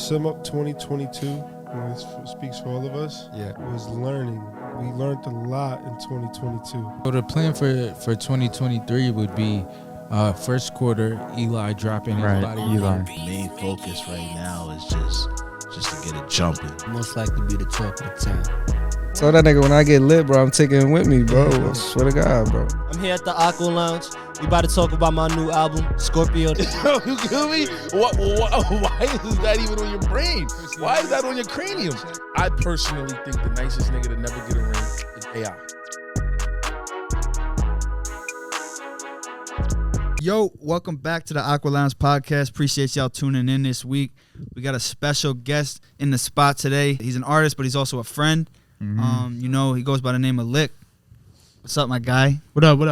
sum up 2022, and this speaks for all of us, was learning. We learned a lot in 2022. So the plan for 2023 would be first quarter, Eli dropping his body. Eli. Main focus right now is just to get it jumping. Most likely be the talk of the town. So that nigga, when I get lit, bro, I'm taking it with me, bro. I swear to God, bro. I'm here at the Aqua Lounge. We about to talk about my new album, Scorpio. You kill me? Why is that even on your brain? Why is that on your cranium? I personally think the nicest nigga to never get a ring is AI. Yo, welcome back to the Aqua Lounge podcast. Appreciate y'all tuning in this week. We got a special guest in the spot today. He's an artist, but he's also a friend. Mm-hmm. You know, he goes by the name of LIC. What's up, my guy? What up? Guys,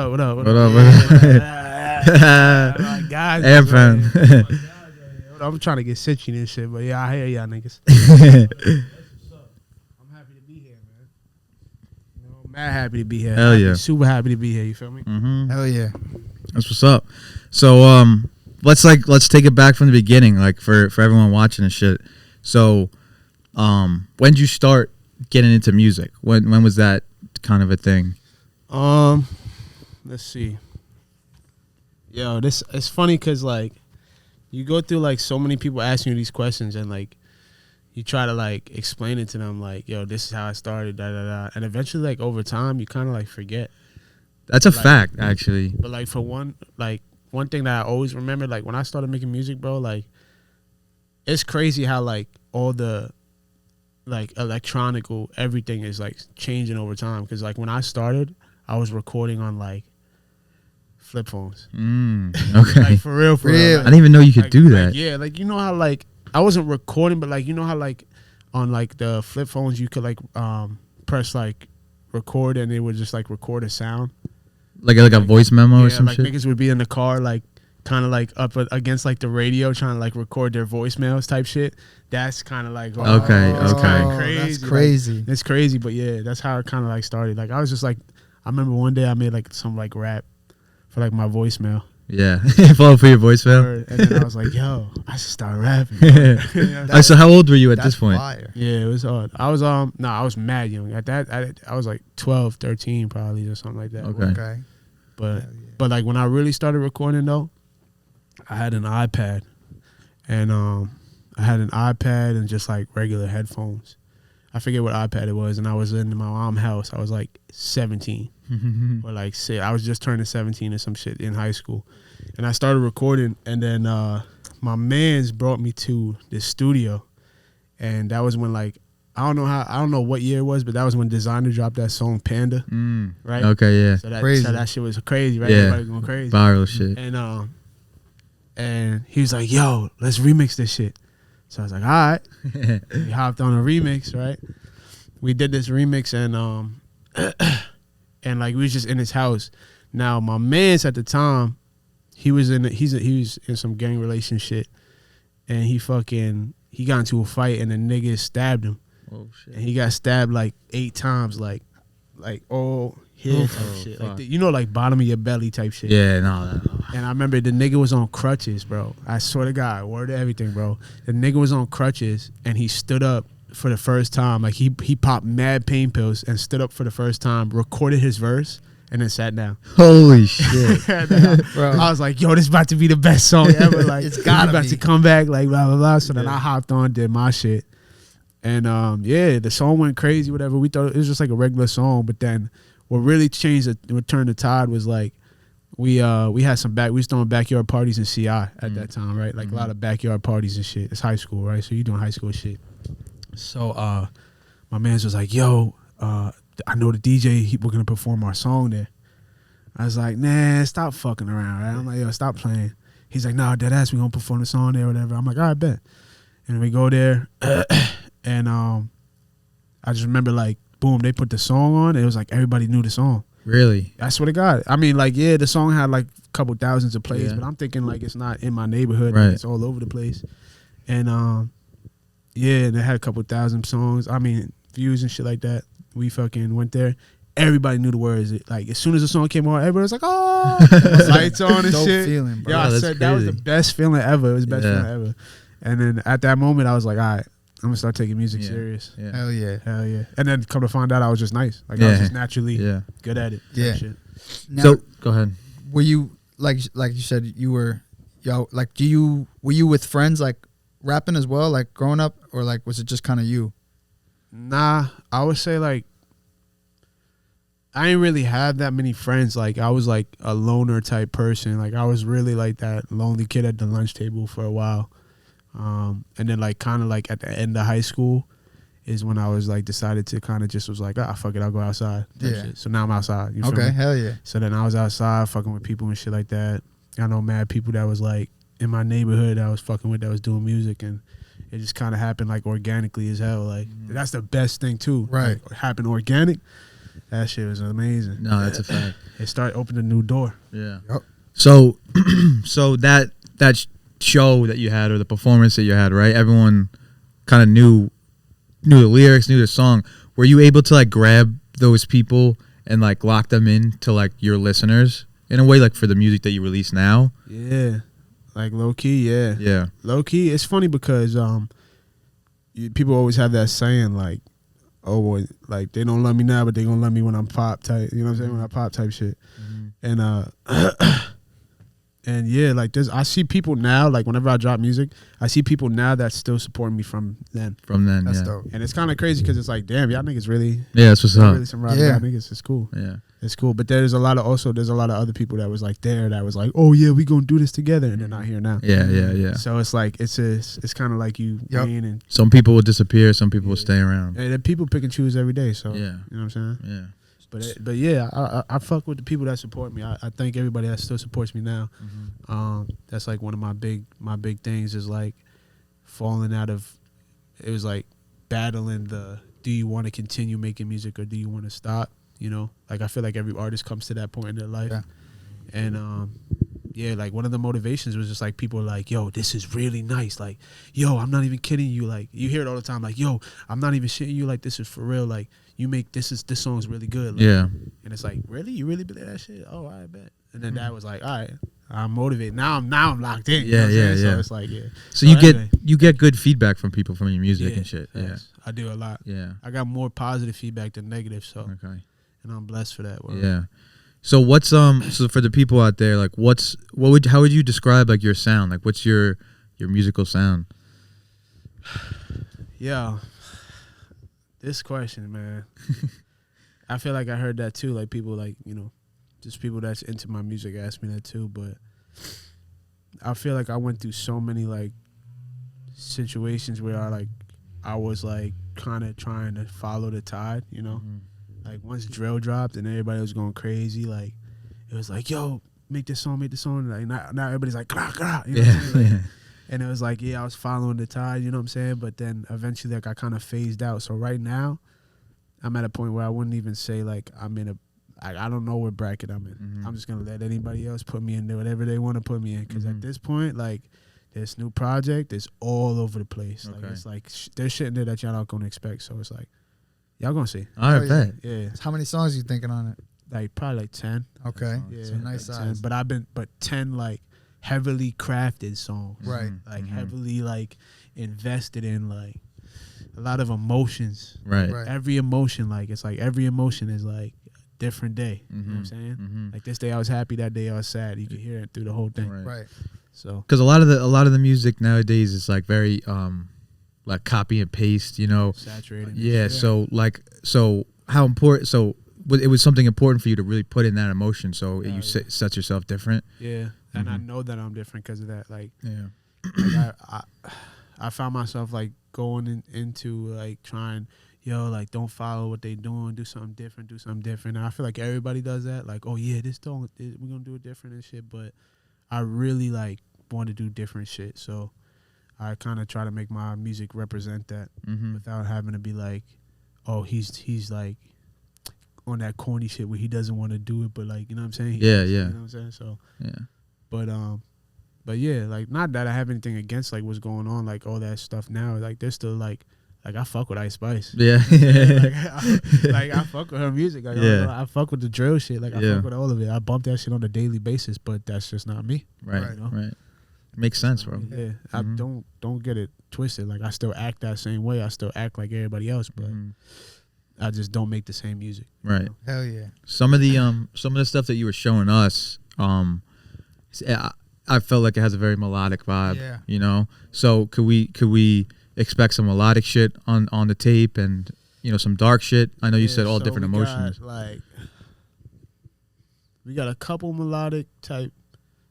I'm trying to get sitchy and shit, but yeah, I hear y'all niggas. I'm happy to be here, man. You know, mad happy to be here. Hell yeah. Super happy to be here, you feel me? Mm-hmm. Hell yeah. That's what's up. So let's take it back from the beginning, like for everyone watching and shit. So when did you start getting into music? When was that kind of a thing? Let's see. Yo, it's funny because like you go through like so many people asking you these questions and like you try to like explain it to them like, yo, this is how I started, and eventually like over time you kind of like forget. That's a fact, actually. But like for one thing that I always remember, like when I started making music, bro, like it's crazy how like all the like electronical everything is like changing over time. Because like when I started, I was recording on like flip phones. Okay. Like for real. Like, I didn't even know you could do that. Like, yeah, like you know how like I wasn't recording, but like you know how like on like the flip phones you could like press like record and it would just like record a sound. Like a voice memo or some shit? Yeah, like niggas would be in the car like kind of like up against like the radio trying to like record their voicemails type shit. That's kind of like okay. Crazy. That's crazy. Like, it's crazy, but yeah, that's how it kind of like started. Like I was just like, I remember one day I made like some like rap for like my voicemail. Yeah, follow for your voicemail. And then I was like, yo, I should start rapping. So how old were you at this point? Fire. Yeah, it was hard. I was I was mad young. At that, I was like 12, 13 probably or something like that. Okay. But like when I really started recording though, I had an iPad, and and just like regular headphones. I forget what iPad it was, and I was in my mom's house. I was like 17, or like say I was just turning 17 or some shit in high school, and I started recording. And then my man's brought me to this studio, and that was when like I don't know what year it was, but that was when Designer dropped that song Panda, right? Okay, yeah. So that shit was crazy, right? Yeah. Everybody going crazy, viral shit. And he was like, yo, let's remix this shit. So I was like, all right. We hopped on a remix, right? We did this remix and and like we was just in his house. Now my man's at the time, he was in some gang relationship, and he got into a fight and the nigga stabbed him. Oh shit. And he got stabbed like 8 times, like all here type shit. Like you know, like bottom of your belly type shit. Yeah, no. And I remember the nigga was on crutches, bro. I swear to God, word to everything, bro. The nigga was on crutches and he stood up for the first time. Like he popped mad pain pills and stood up for the first time, recorded his verse, and then sat down. Holy shit. Bro. I was like, yo, this about to be the best song ever. Like it's gotta about be. to come back, like blah blah blah. So then I hopped on, did my shit. And yeah, the song went crazy, whatever. We thought it was just like a regular song, but then what really changed what turned the tide was like we had we was throwing backyard parties in CI at that time, right? Like a lot of backyard parties and shit. It's high school, right? So you doing high school shit. So my man's was like, yo, I know the DJ, we're gonna perform our song there. I was like, nah, stop fucking around, right? I'm like, yo, stop playing. He's like, nah, deadass, we gonna perform the song there or whatever. I'm like, all right, bet. And we go there and I just remember like, boom, they put the song on. It was like everybody knew the song. Really? I swear to God. I mean, like, yeah, the song had like a couple thousands of plays, but I'm thinking like it's not in my neighborhood. Right. It's all over the place. And yeah, they had a couple thousand songs. I mean, views and shit like that. We fucking went there. Everybody knew the words. Like as soon as the song came on, everybody was like, "Oh, lights on and Dope shit." feeling, bro. Yeah, I that's said that was the crazy. best feeling ever. It was the best feeling ever. And then at that moment, I was like, all right, I'm gonna start taking music Yeah. serious. Yeah. Hell yeah. Hell yeah. And then come to find out, I was just nice. Like I was Yeah. just naturally Yeah. good at it. type Yeah. Shit. Now, So go ahead. were you like you said you were, like were you with friends like rapping as well, like growing up, or like was it just kind of you? Nah, I would say like I didn't really have that many friends. Like I was like a loner type person. Like I was really like that lonely kid at the lunch table for a while. And then like kind of like at the end of high school is when I was like decided to kind of just was like, fuck it, I'll go outside. type Yeah. shit. So now I'm outside. You feel Okay, me? hell yeah. So then I was outside fucking with people and shit like that. I know mad people that was like in my neighborhood that I was fucking with that was doing music, and it just kind of happened like organically as hell. Like that's the best thing too. Right. Like, happened organic. That shit was amazing. No, that's a fact. It started opening a new door. Yeah. Yep. So, so that show that you had or the performance that you had, right? Everyone kind of knew the lyrics, knew the song. Were you able to like grab those people and like lock them in to like your listeners in a way, like for the music that you release now? Yeah. Like low key, yeah. Yeah. Low key, it's funny because people always have that saying like, oh boy, like they don't love me now, but they gonna love me when I'm pop type. You know what I'm saying? When I pop type shit. And and yeah, like I see people now, like whenever I drop music, I see people now that still support me from then. From then, That's yeah. dope. And it's kind of crazy because it's like, damn, y'all niggas really, Yeah, that's what's y'all up. really some ride Yeah. niggas. It's cool. Yeah. It's cool. But there's a lot of other people that was like there that was like, oh yeah, we gonna do this together, and they're not here now. Yeah, yeah, yeah. So it's like it's kind of like you Yep. win and Some people will disappear, some people will stay around. then people pick and choose every day. So Yeah. you know what I'm saying. Yeah. But yeah, I fuck with the people that support me. I thank everybody that still supports me now. That's like one of my big things is like falling out of. It was like battling the. Do you want to continue making music or do you want to stop? You know, like I feel like every artist comes to that point in their life, Yeah. and yeah, like one of the motivations was just like people are like, yo, this is really nice. Like, yo, I'm not even kidding you. Like you hear it all the time. Like, yo, I'm not even shitting you. Like this is for real. Like you make this song's really good. Like, Yeah. and it's like, really? You really believe that shit? Oh, I bet. And then that was like, all right, I'm motivated. Now I'm locked in. You know Yeah, what I'm yeah, saying? yeah. So it's like, yeah. So you anyway. get good feedback from people from your music Yeah, and shit. Yeah. facts. I do a lot. Yeah. I got more positive feedback than negative, so Okay. and I'm blessed for that. Word. Yeah. So what's so for the people out there, like how would you describe like your sound? Like what's your musical sound? Yeah. This question, man. I feel like I heard that too. Like people like, you know, just people that's into my music ask me that too. But I feel like I went through so many like situations where I was like kind of trying to follow the tide, you know? Like once drill dropped and everybody was going crazy, like it was like, yo, make this song. Like now everybody's like, grah, grah, you know what I'm saying? Like, and it was like, yeah, I was following the tide, you know what I'm saying? But then eventually like I kind of phased out. So right now I'm at a point where I wouldn't even say like I'm in I don't know what bracket I'm in. I'm just going to let anybody else put me in there, whatever they want to put me in. Because at this point, like this new project is all over the place. Like it's like there's shit in there that y'all not going to expect. So it's like, y'all going to see. I bet. Yeah. How many songs are you thinking on it? Like probably like 10. Okay. Yeah, So nice like size. 10. But 10 like heavily crafted songs. Right. Like heavily like invested in like a lot of emotions. Right. Right. Every emotion, like it's like every emotion is like a different day. You know what I'm saying? Like this day I was happy, that day I was sad. You can hear it through the whole thing. Right. So Because a lot of the music nowadays is like very like copy and paste, you know. saturated. Yeah. So how important? So it was something important for you to really put in that emotion. So you set yourself different. Yeah. And I know that I'm different because of that. Like, Yeah. like I found myself like going into like trying, like don't follow what they doing, do something different. And I feel like everybody does that. Like, oh yeah, we're gonna do it different and shit. But I really like want to do different shit. So I kind of try to make my music represent that without having to be like, oh, he's like on that corny shit where he doesn't want to do it, but like, you know what I'm saying? Yeah, yeah. You know what I'm saying? So Yeah. but yeah, like not that I have anything against like what's going on, like all that stuff now. Like there's still like I fuck with Ice Spice. Yeah. I fuck with her music. Like, Yeah. I fuck with the drill shit. Like I Yeah. fuck with all of it. I bump that shit on a daily basis, but that's just not me. Right. You know? Right. Makes sense, bro. Yeah, I don't get it twisted. Like I still act that same way. I still act like everybody else, but I just don't make the same music. Right. Hell yeah. Some of the stuff that you were showing us, I felt like it has a very melodic vibe. Yeah. You know. So could we expect some melodic shit on the tape and some dark shit? I know you said all different emotions. We got a couple melodic type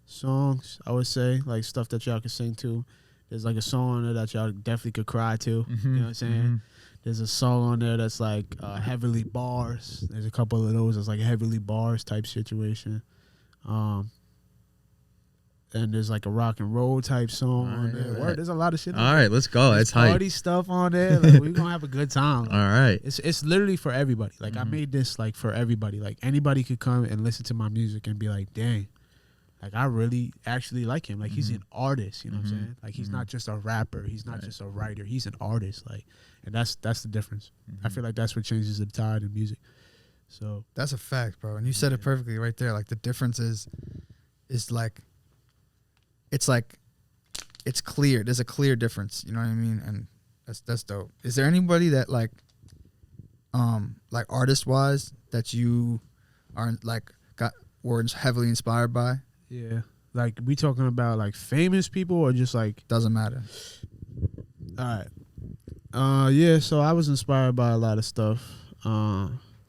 songs, I would say, like stuff that y'all can sing to. There's like a song on there that y'all definitely could cry to. You know what I'm saying? There's a song on there that's like heavily bars. There's a couple of those that's like heavily bars type situation. And there's like a rock and roll type song on there. Right. There's a lot of shit on there. All right, let's go. It's hype. Party stuff on there. Like, we're going to have a good time. Like, all right. It's literally for everybody. Like, I made this like for everybody. Like, anybody could come and listen to my music and be like, dang, like, I really actually like him. Like, he's an artist, you know what I'm saying? Like, he's not just a rapper. He's not just a writer. He's an artist. Like, and that's the difference. I feel like that's what changes the tide in music. So that's a fact, bro. And you said it perfectly right there. Like, the difference is like, it's clear. There's a clear difference. You know what I mean? And that's dope. Is there anybody that like artist wise that you are were heavily inspired by? Yeah. Like, we talking about like famous people or just like doesn't matter. All right. Yeah, so I was inspired by a lot of stuff.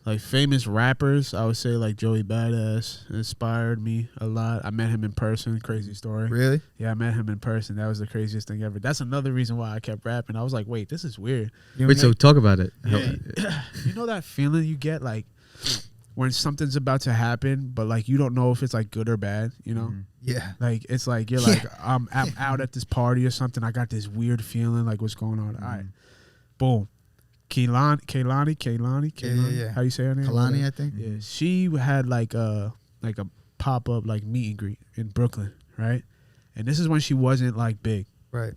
Like famous rappers, I would say like Joey Badass inspired me a lot. I met him in person. Crazy story. Really? Yeah, I met him in person. That was the craziest thing ever. That's another reason why I kept rapping. I was like, wait, this is weird. Wait, so talk about it. Yeah. You know that feeling you get like when something's about to happen, but like you don't know if it's like good or bad, you know? Yeah. Like it's like you're like, I'm out at this party or something. I got this weird feeling, like what's going on? All right. Boom. Kaylani. Yeah. How you say her name? Kalani, I think. Yeah, she had like a pop up like meet and greet in Brooklyn, right? And this is when she wasn't like big, right?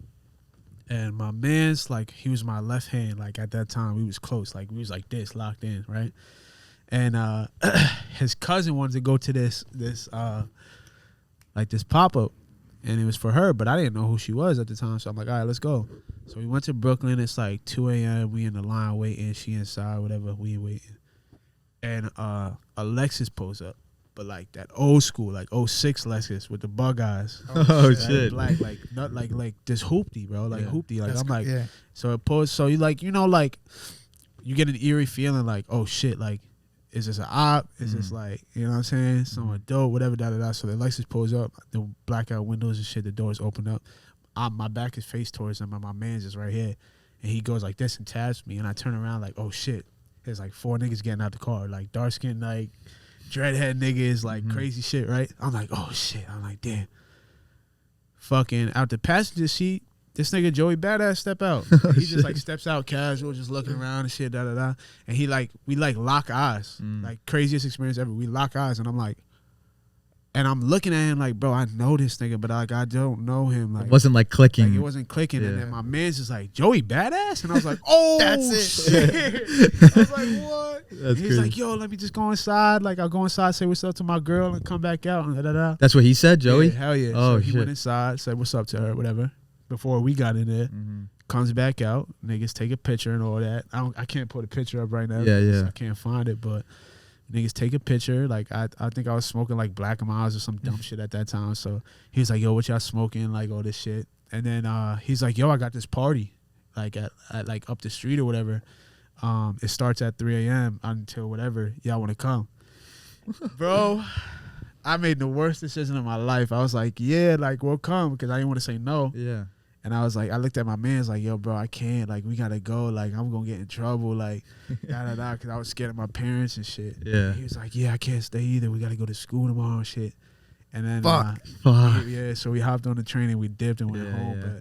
And my man's like, he was my left hand. Like at that time, we was close. Like we was like this, locked in, right? And his cousin wanted to go to this pop up, and it was for her, but I didn't know who she was at the time. So I'm like, all right, let's go. So we went to Brooklyn. It's like 2 a.m. We in the line waiting. She inside, whatever. We waiting. And Alexis pulls up. But like that old school, like 06 Lexus with the bug eyes. Oh shit. Black, like not like this hoopty, bro. Like hoopty. Like I'm like, yeah. So it pulls, so you like, like you get an eerie feeling like, oh shit, like, is this an op? Is this like, you know what I'm saying? Someone dope, whatever, da. So the Lexus pulls up, the blackout windows and shit, the doors open up. My back is faced towards him, and my man's is right here. And he goes like this and taps me, and I turn around like, oh shit. There's like 4 niggas getting out the car, like dark skin, like dreadhead niggas, like crazy shit, right? I'm like, oh shit. I'm like, damn. Fucking out the passenger seat, this nigga Joey Badass step out. He just like steps out casual, just looking around and shit, da. And he like, we like lock eyes. Like craziest experience ever. We lock eyes, and I'm like, and I'm looking at him like, bro, I know this nigga, but like I don't know him. Like it wasn't like clicking. Like, it wasn't clicking. Yeah. And then my man's just like, Joey Badass? And I was like, oh, that's it. Shit. I was like, what? That's He's like, yo, let me just go inside. Like, I'll go inside, say what's up to my girl, and come back out. And da. That's what he said, Joey? Yeah, hell yeah. Oh, so he shit. went inside, said what's up to her, whatever. Before we got in there, comes back out. Niggas take a picture and all that. I can't put a picture up right now. Yeah. I can't find it, but niggas take a picture. Like I think I was smoking like Black Miles or some dumb shit at that time. So he was like, yo, what y'all smoking? Like all this shit. And then he's like, yo, I got this party like at like up the street or whatever. It starts at 3 a.m. until whatever. Y'all want to come? Bro, I made the worst decision of my life. I was like, yeah, like we'll come, because I didn't want to say no. Yeah. And I was like, I looked at my man's like, yo, bro, I can't. Like, we got to go. Like, I'm going to get in trouble. Like, da, because I was scared of my parents and shit. Yeah. And he was like, yeah, I can't stay either. We got to go to school tomorrow and shit. And then, Fuck. Yeah, so we hopped on the train and we dipped and went home. Yeah.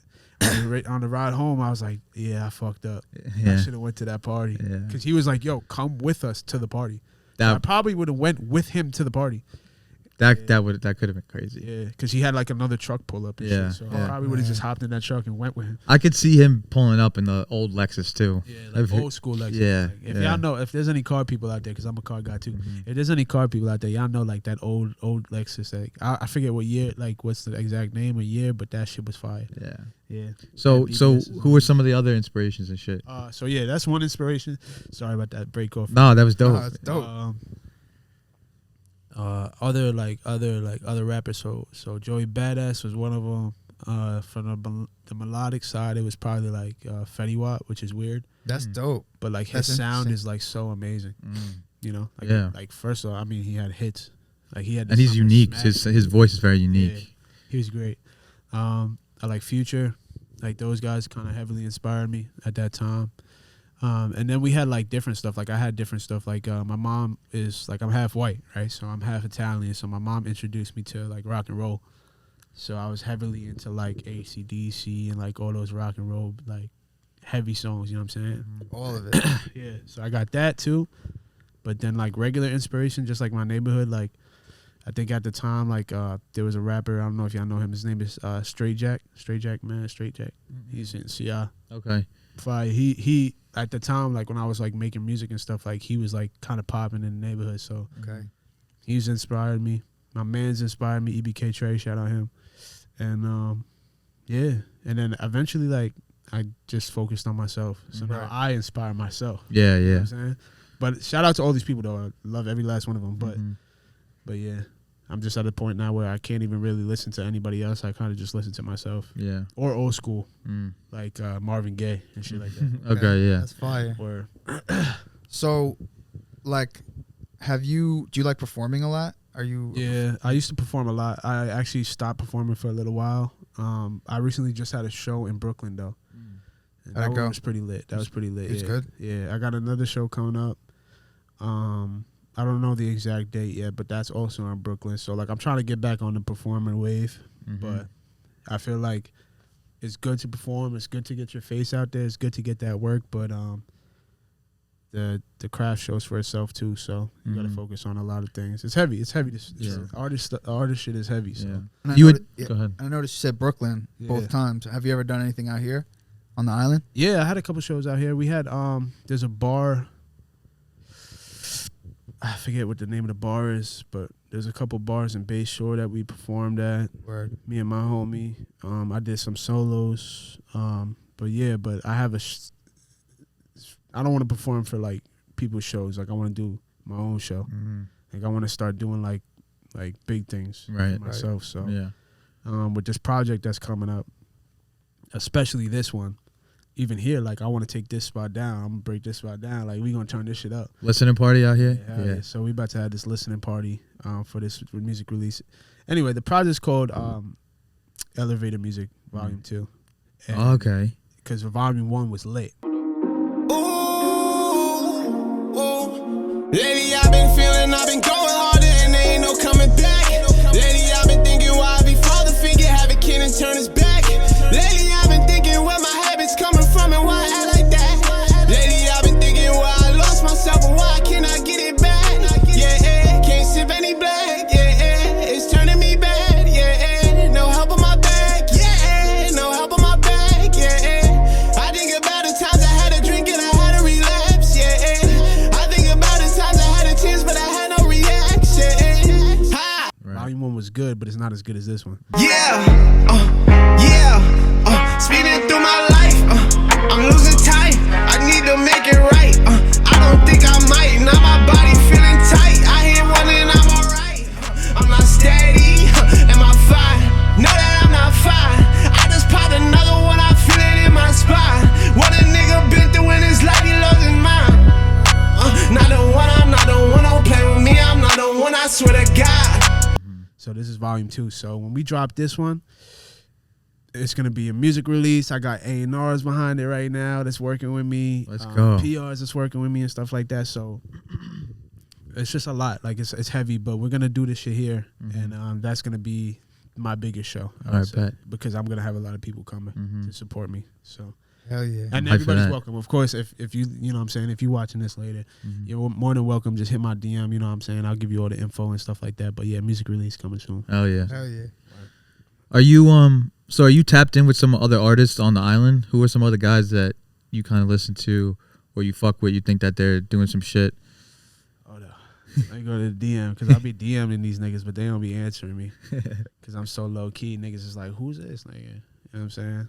But on the ride home, I was like, yeah, I fucked up. Yeah. I should have went to that party. Yeah. Because he was like, yo, come with us to the party. That I probably would have went with him to the party. That could have been crazy. Yeah, because he had like another truck pull up and Yeah, shit. So yeah. I probably would have just hopped in that truck and went with him. I could see him pulling up in the old Lexus too. Yeah, like old school Lexus. Yeah, Like, if y'all know, if there's any car people out there, because I'm a car guy too. If there's any car people out there, y'all know like that old Lexus. Like I forget what year, like what's the exact name or year, but that shit was fire. Yeah. Yeah. So That BBS is who were some of the other inspirations and shit? So yeah, that's one inspiration. Sorry about that break off. No, that was dope. It's dope. Other rappers. So Joey Badass was one of them. From the melodic side, it was probably like Fetty Wap, which is weird. That's dope. But like That's his sound interesting. is like so amazing. You know, like, Yeah. Like first of all, I mean, he had hits. Like he had, And he's some unique. smash. His voice is very unique. Yeah, he was great. I like Future. Like those guys kind of heavily inspired me at that time. And then we had like different stuff. Like I had different stuff. Like my mom is like, I'm half white, right? So I'm half Italian. So my mom introduced me to like rock and roll. So I was heavily into like AC/DC and like all those rock and roll like heavy songs. You know what I'm saying? All of it. Yeah. So I got that too. But then like regular inspiration, just like my neighborhood. Like I think at the time, like there was a rapper. I don't know if y'all know him. His name is Straight Jack. He's in CI. Okay. He at the time, like when I was like making music and stuff, like he was like kind of popping in the neighborhood. So Okay. he's inspired me. My man's inspired me. EBK Trey, shout out him. And yeah, and then eventually like I just focused on myself. So now Right. I inspire myself. Yeah, You know what yeah. I'm saying? But shout out to all these people though. I love every last one of them. But yeah, I'm just at a point now where I can't even really listen to anybody else. I kind of just listen to myself. Yeah. Or old school, like Marvin Gaye and shit like that. Okay, yeah. That's fire. Or So, like, do you like performing a lot? Are you? yeah, I used to perform a lot. I actually stopped performing for a little while. I recently just had a show in Brooklyn though. And How'd it that go? one was pretty lit. That was pretty lit. It was yeah. good? Yeah, I got another show coming up. I don't know the exact date yet, but that's also in Brooklyn. So like I'm trying to get back on the performing wave, but I feel like it's good to perform. It's good to get your face out there. It's good to get that work, but the craft shows for itself too. So you got to focus on a lot of things. It's heavy. It's heavy. Artist shit is heavy. So. Yeah. And I You would noti- go ahead. I noticed you said Brooklyn both Yeah. times. Have you ever done anything out here on the island? Yeah, I had a couple shows out here. We had there's a bar. I forget what the name of the bar is, but there's a couple bars in Bay Shore that we performed at. Word. Me and my homie. I did some solos. But I have I don't want to perform for like people's shows. Like I want to do my own show. Like I want to start doing like big things Right. for myself. So Yeah. with this project that's coming up, especially this one, even here, like I want to take this spot down. I'm gonna break this spot down. Like we gonna turn this shit up. Listening party out here? Yeah. So we about to have this listening party for this music release. Anyway, the project's called Elevator Music Volume 2. Okay. Because Volume 1 was lit. Lately I've been feeling, I've been going harder and there ain't no coming back. Lately I've been thinking why I be father figure, have a kid and turn his back. Lately I've been thinking where my habits coming from and why I act like that. Lately I've been thinking why I lost myself and why I cannot get it back. Yeah, can't sip any black. Yeah, it's turning me bad. Yeah, no help on my back. Yeah, no help on my back. Yeah, I think about the times I had a drink and I had a relapse. Yeah, I think about the times I had a chance but I had no reaction. Ha. Volume 1 was good, but it's not as good as this one. Speeding through my life, I'm losing time. I need to make it right. I don't think I might. Now my body feeling tight. I hit one and I'm alright. I'm not steady. Am I fine? Know that I'm not fine. I just popped another one. I feel it in my spine. What a nigga been through in his life, he lost his mind. Not the one. I'm not the one. Don't play with me. I'm not the one. I swear to God. So this is Volume 2. So when we drop this one, it's gonna be a music release. I got A&Rs behind it right now that's working with me. Let's go. PRs that's working with me and stuff like that. So it's just a lot. Like it's heavy, but we're gonna do this shit here, and that's gonna be my biggest show. I would say, bet. because I'm gonna have a lot of people coming to support me. So Hell yeah. And Hype for everybody's that. welcome. Of course, if you know what I'm saying, if you watching this later, you're more than welcome. Just hit my DM, you know what I'm saying? I'll give you all the info and stuff like that. But yeah, music release coming soon. Hell yeah. Hell yeah. Are you so are you tapped in with some other artists on the island? Who are some other guys that you kind of listen to or you fuck with? You think that they're doing some shit? Oh no. I go to the DM because I'll be DMing these niggas, but they don't be answering me because I'm so low key. Niggas is like, who's this nigga? You know what I'm saying?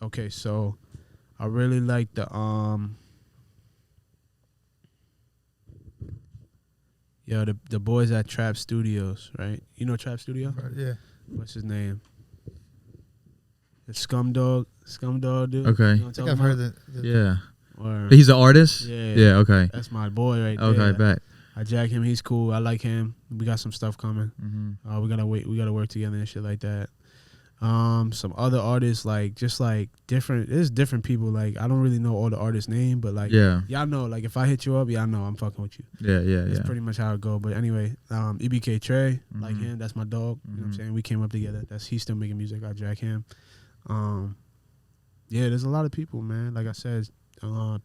Okay, so I really like the the boys at Trap Studios, right? You know Trap Studio? Right, yeah. What's his name? The Scum Dog dude. Okay. You know what I'm I think talking I've about? heard that. Yeah. Or, He's an artist? Yeah. Yeah, okay. That's my boy right there. Okay, bet. I jack him. He's cool. I like him. We got some stuff coming. Mm-hmm. We gotta work together and shit like that. Some other artists different. There's different people. Like I don't really know all the artists' name, but like y'all know. Like if I hit you up, y'all know I'm fucking with you. Yeah. That's pretty much how it go. But anyway, EBK Trey, like him, that's my dog. You know what I'm saying? We came up together. He's still making music. I jack him. Yeah, there's a lot of people, man. Like I said,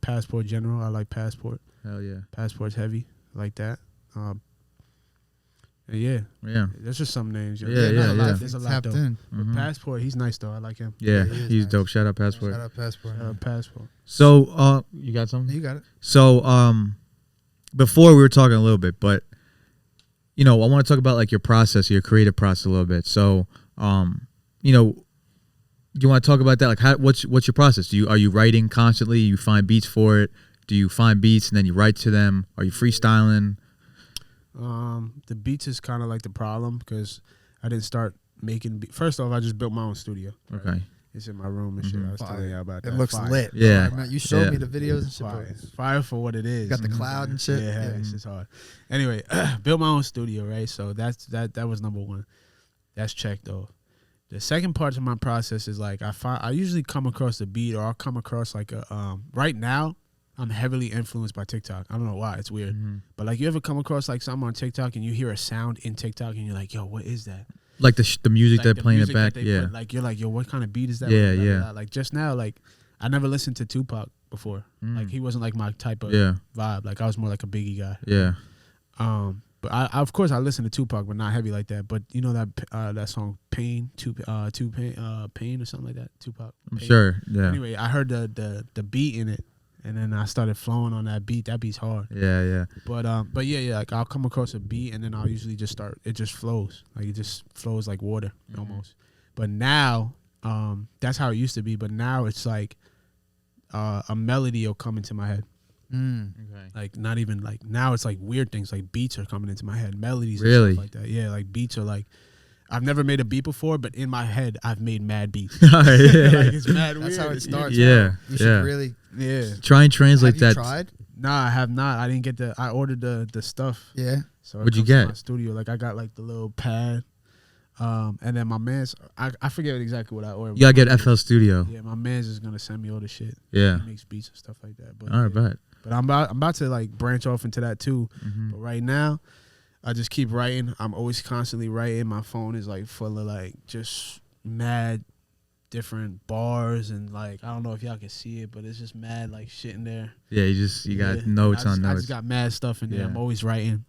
Passport General. I like Passport. Hell yeah. Passport's heavy. I like that. Yeah. There's just some names. Yo. Yeah. There's a lot though. But Passport, he's nice though. I like him. Yeah, Yeah, he's nice. dope. Shout out Passport. Shout out Passport. Passport. So, you got something? You got it. So, before we were talking a little bit, but I want to talk about like your process, your creative process a little bit. So, you want to talk about that? Like, what's your process? Are you writing constantly? You find beats for it? Do you find beats and then you write to them? Are you freestyling? The beats is kind of like the problem because I didn't start making. First off, I just built my own studio. Right? Okay. It's in my room and shit. I was telling you about that. It looks Fire. lit. Yeah. Bro. You showed me the videos and shit. Fire. Bro. Fire for what it is. Got the cloud and shit. Yeah, it's just hard. Anyway, built my own studio, right? So that was number one. That's checked off. The second part of my process is like I usually come across a beat or I'll come across like a right now I'm heavily influenced by TikTok. I don't know why, it's weird. But like you ever come across like something on TikTok and you hear a sound in TikTok and you're like, yo, what is that? Like the music Like they're the playing it music back. that they Yeah. put, like you're like, yo, what kind of beat is that? Yeah, Blah, blah, yeah. blah. Like just now, like I never listened to Tupac before. Like he wasn't like my type of Yeah. vibe. Like I was more like a Biggie guy. Yeah. But I of course I listen to Tupac, but not heavy like that. But you know that song Pain, Pain or something like that. Tupac. I'm Pain. sure. Yeah. Anyway, I heard the beat in it, and then I started flowing on that beat. That beat's hard. Yeah. But yeah. Like I'll come across a beat, and then I'll usually just start. It just flows. Like it just flows like water almost. But now, that's how it used to be. But now it's like a melody will come into my head. Okay. Like not even like now it's like weird things like beats are coming into my head, melodies Really? and stuff like that. Yeah, like beats are like I've never made a beat before, but in my head I've made mad beats. Yeah. Like it's mad weird. That's how it starts. Yeah. Bro. You should really. Yeah. Try and translate Have you that. tried? Nah, I have not. I didn't get I ordered the stuff. Yeah. So it What'd you comes to get? My studio. Like I got like the little pad. And then my man's I forget exactly what I ordered. You gotta get FL Studio. Yeah, my man's is gonna send me all the shit. Yeah. He makes beats and stuff like that. But All right, bet. But I'm about to like branch off into that too. But right now, I just keep writing. I'm always constantly writing. My phone is like full of like just mad different bars and like I don't know if y'all can see it, but it's just mad like shit in there. Yeah, you got Yeah. notes on I notes. just got mad stuff in there. Yeah. I'm always writing.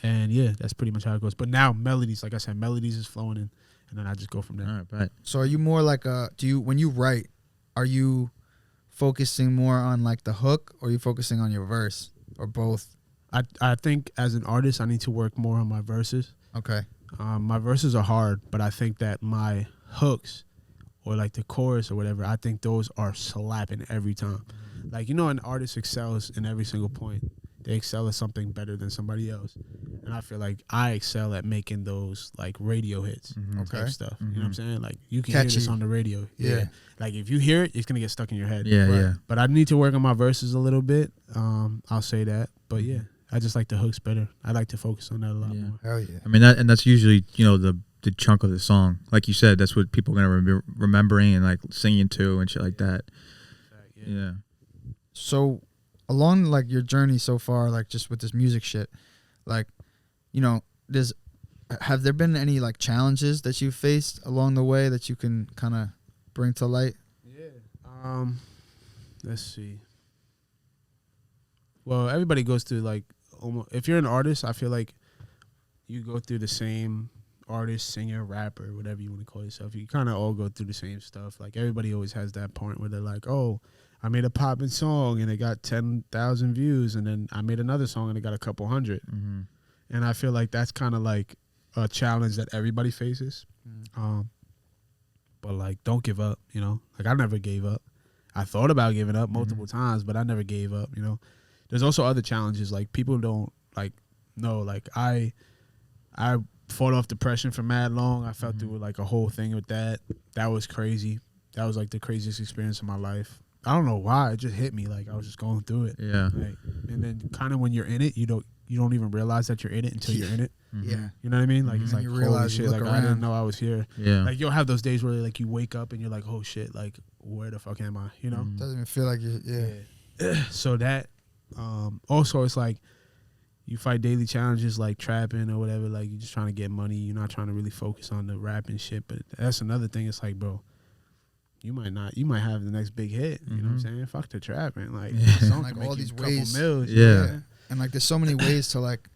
And yeah, that's pretty much how it goes. But now melodies, like I said, melodies is flowing in, and then I just go from there. All right, bet. So are you more like when you write, are you focusing more on like the hook or are you focusing on your verse or both? I think as an artist, I need to work more on my verses. Okay. My verses are hard, but I think that my hooks or like the chorus or whatever, I think those are slapping every time. Like, you know, an artist excels in every single point. They excel at something better than somebody else. And I feel like I excel at making those like radio hits type stuff. You know what I'm saying? Like you can hear this Catchy. on the radio. Yeah. Like if you hear it, it's going to get stuck in your head. Yeah, yeah. But I need to work on my verses a little bit. I'll say that. But yeah, I just like the hooks better. I like to focus on that a lot more. Hell yeah. I mean, that's usually, the chunk of the song. Like you said, that's what people are going to remembering and like singing to and shit like that. Yeah. So along like your journey so far, like just with this music shit, like, have there been any like challenges that you faced along the way that you can kind of bring to light? Yeah. Let's see. Well, everybody goes through like almost. If you're an artist, I feel like you go through the same artist, singer, rapper, whatever you want to call yourself. You kind of all go through the same stuff. Like everybody always has that point where they're like, "Oh, I made a poppin' song and it got 10,000 views, and then I made another song and it got a couple hundred." Mm-hmm. And I feel like that's kind of like a challenge that everybody faces. But like, don't give up. You know, like I never gave up. I thought about giving up multiple times, but I never gave up. You know, there's also other challenges. Like people don't like know. Like I fought off depression for mad long. I felt through like a whole thing with that. That was crazy. That was like the craziest experience of my life. I don't know why. It just hit me. Like I was just going through it. Yeah. Like, and then kind of when you're in it, you don't even realize that you're in it until you're in it. Yeah. You know what I mean? Like it's And like you holy realize, you shit. look Like I didn't around. know I was here. Yeah. Like you'll have those days where like you wake up and you're like, oh shit, like where the fuck am I? You know? Doesn't even feel like you. Yeah. So that also it's like you fight daily challenges like trapping or whatever. Like you're just trying to get money. You're not trying to really focus on the rapping shit. But that's another thing. It's like, bro, you might have the next big hit. You know what I'm saying? Fuck the trapping. Like, song Like can make all you these a couple ways. mils, Yeah. And like there's so many ways to like,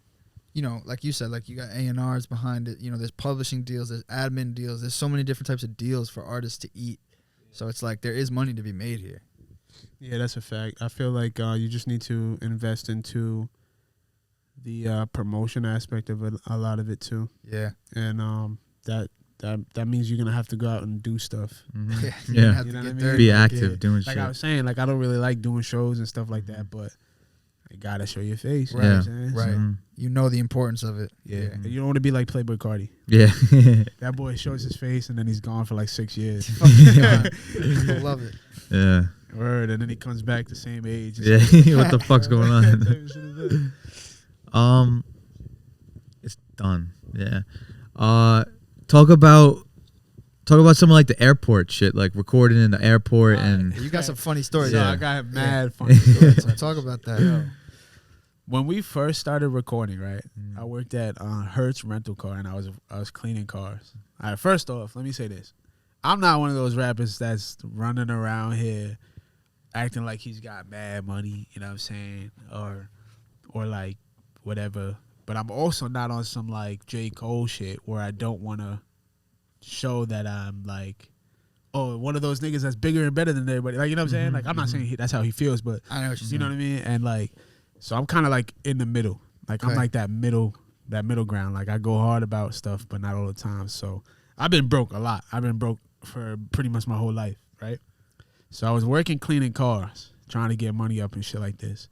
you know, like you said, like you got A&Rs behind it. You know, there's publishing deals, there's admin deals, there's so many different types of deals for artists to eat. So it's like there is money to be made here. Yeah, that's a fact. I feel like you just need to invest into the promotion aspect of it, a lot of it too. Yeah. And that means you're gonna have to go out and do stuff. Mm-hmm. Yeah. Yeah. Have You to know get what I mean? dirty. Be Like, active, yeah. doing Like shit. I was saying, like I don't really like doing shows and stuff like that, but you gotta show your face. You Right. know what I'm saying? Right. Mhm. You know the importance of it. Yeah. Yeah. You don't want to be like Playboy Cardi. Yeah. That boy shows his face and then he's gone for like 6 years. People love it. Yeah. Word, and then he comes back the same age. Yeah. What the fuck's going on? It's done. Yeah. Talk about something like the airport shit, like recording in the airport and You got some funny stories. So Yeah. I got mad funny stories. So talk about that. Yo, when we first started recording, right, I worked at Hertz Rental Car, and I was cleaning cars. All right, first off, let me say this: I'm not one of those rappers that's running around here acting like he's got mad money. You know what I'm saying, or like whatever. But I'm also not on some like J. Cole shit where I don't want to show that I'm like, oh, one of those niggas that's bigger and better than everybody. Like, you know what I'm saying? Like, I'm not saying that's how he feels, but I know what you're you saying. know what I mean? And like, so I'm kind of like in the middle. Like, I'm Okay. like that middle ground. Like, I go hard about stuff, but not all the time. So I've been broke a lot. I've been broke for pretty much my whole life, right? So I was working cleaning cars, trying to get money up and shit like this.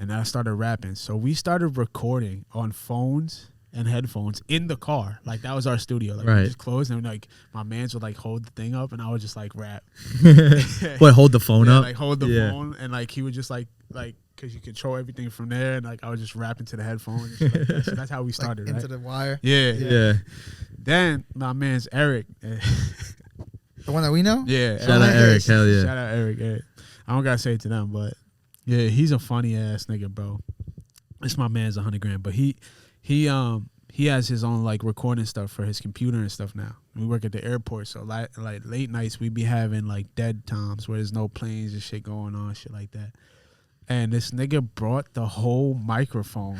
And then I started rapping. So we started recording on phones and headphones in the car. Like, that was our studio. Like, we Right. just closed, and like my mans would like hold the thing up, and I would just like rap. what? Hold the phone Yeah, up. like hold the Yeah. phone, and like he would just like because you control everything from there, and like I would just rap into the headphones. And shit like that. So that's how we started, Like, right? into the wire. Yeah. Yeah. Then my man's Eric. The one that we know? Yeah. Shout out Eric. Hell yeah. Shout out Eric. I don't gotta say it to them, but yeah, he's a funny ass nigga, bro. It's my man's 100 grand, but he has his own like recording stuff for his computer and stuff now. We work at the airport, so like late nights we be having like dead times where there's no planes and shit going on, shit like that. And this nigga brought the whole microphone,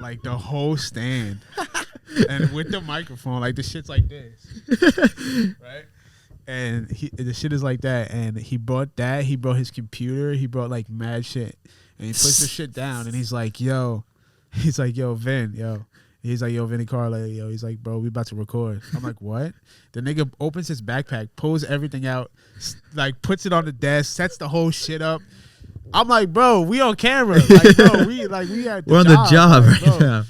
like the whole stand, and with the microphone, like the shit's like this, right? And the shit is like that. And he brought that. He brought his computer. He brought like mad shit, and he puts the shit down. And he's like, yo, Vin, yo. He's like, yo, Vinny Carla, yo. He's like, bro, we about to record. I'm like, what? The nigga opens his backpack, pulls everything out, like puts it on the desk, sets the whole shit up. I'm like, bro, we on camera. Like, bro, we at the We're on the job like, right bro, now.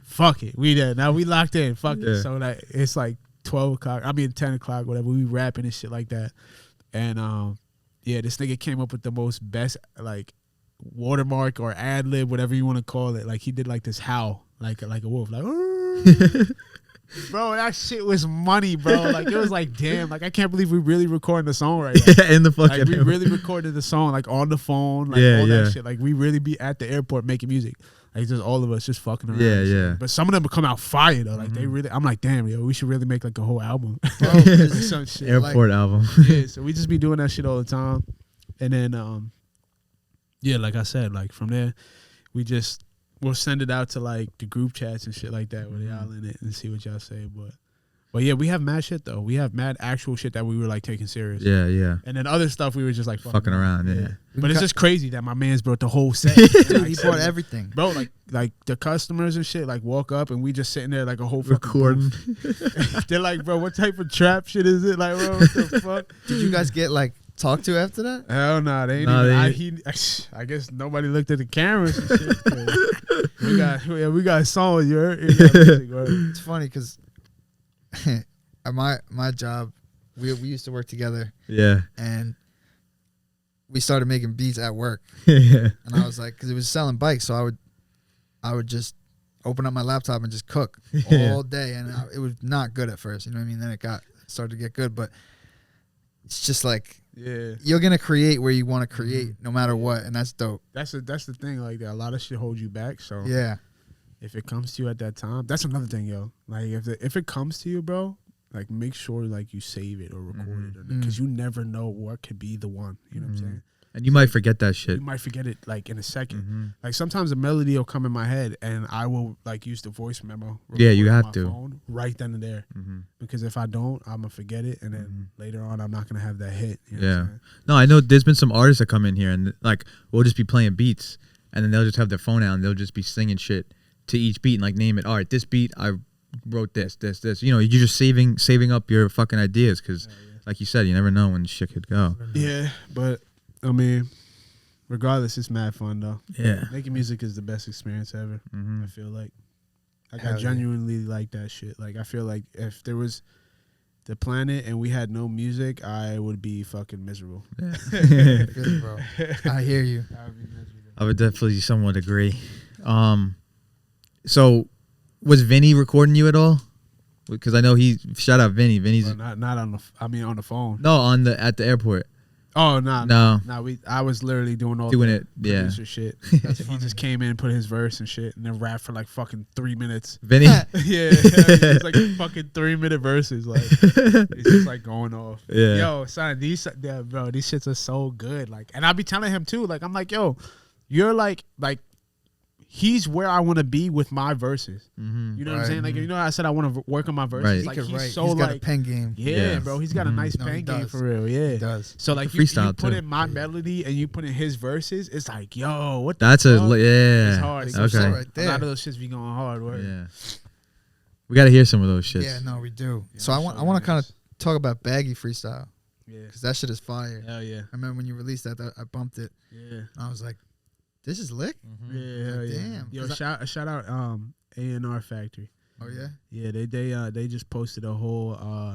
Fuck it. We there. Now we locked in. Fuck Yeah. it. So like it's like 12 o'clock. I mean 10 o'clock, whatever. We rapping and shit like that. And yeah, this nigga came up with the most best like watermark or ad lib, whatever you want to call it. Like he did like this howl, like a wolf, like bro, that shit was money, bro. Like it was like, damn, like I can't believe we really recording the song right now. In the fucking. Like we really recorded the song like on the phone, like Yeah, all yeah. that shit. Like we really be at the airport making music. Like just all of us just fucking around. Yeah, and shit. yeah. But some of them come out fire though. Like they really, I'm like, damn, yo, we should really make like a whole album. Some shit. Airport album. Yeah, so we just be doing that shit all the time. And then yeah, like I said, like from there, we'll send it out to like the group chats and shit like that where y'all in it and see what y'all say. But yeah, we have mad shit though. We have mad actual shit that we were like taking serious. Yeah, yeah. And then other stuff we were just like Fucking around, yeah. But it's just crazy that my man's brought the whole set. Dude, he brought everything. Bro, like the customers and shit like walk up and we just sitting there like a whole fucking Recording. booth. They're like, bro, what type of trap shit is it? Like, bro, what the fuck? Did you guys get like talked to after that? Hell nah, they ain't Nah, even. I guess nobody looked at the cameras and shit. we got songs. You heard? It's funny because at my job, we used to work together, Yeah. and we started making beats at work. Yeah. And I was like, because it was selling bikes, so I would just open up my laptop and just cook Yeah. all day, and it was not good at first. You know what I mean? Then it started to get good, but it's just like you're gonna create where you want to create, no matter what, and that's dope. That's the thing. Like that, a lot of shit holds you back. So Yeah, if it comes to you at that time, that's another thing, yo. Like if it comes to you, bro, like make sure like you save it or record it, because you never know what could be the one. You know what I'm saying? And you might forget that shit. You might forget it like in a second. Like sometimes a melody will come in my head and I will like use the voice memo. Yeah, you record on have my to. phone right then and there, because if I don't, I'm gonna forget it, and then later on I'm not gonna have that hit. You know what I'm saying? No, I know there's been some artists that come in here and like we'll just be playing beats and then they'll just have their phone out and they'll just be singing shit to each beat and like name it. All right, this beat I wrote this. You know, you're just saving up your fucking ideas because, like you said, you never know when shit could go. Yeah, but I mean, regardless, it's mad fun though. Yeah. Making music is the best experience ever. I feel like Hell I genuinely like that shit. Like I feel like if there was the planet and we had no music, I would be fucking miserable. Yeah. good, bro. I hear you. I would be miserable. I would definitely somewhat agree. So was Vinny recording you at all? Because I know shout out Vinny. Vinny's Well, not on on the phone. no at the airport. Oh no, No. I was literally doing all Doing the it, yeah. producer shit. He just came in, put his verse and shit, and then rapped for like fucking 3 minutes. Vinny. Yeah, it's like fucking 3-minute verses. Like it's just like going off. Yeah. Yo, son, these shits are so good. Like, and I'll be telling him too. Like, I'm like, yo, you're like he's where I want to be with my verses. You know what I'm saying? Like, you know, I said I want to work on my verses. Right. He Like, could he's write. so He's got like a pen game. yeah, bro. He's got a nice No, he pen game does. for real. Yeah, He does. So like The you freestyle, put too. in my melody and you put in his verses, it's like, yo, what the That's fuck? yeah. It's hard. It's Okay. right A there. lot of those shits be going hard. Word. Yeah. We got to hear some of those shits. Yeah, no, we do. Yeah, So I'm I sure want it to kind of is. talk about Baggy Freestyle Yeah. because that shit is fire. Hell yeah. I remember when you released that, I bumped it. Yeah. And I was like, "This is lick." Yeah. Hell yeah. Damn. Yo, shout out A&R Factory. Oh yeah. Yeah, they just posted a whole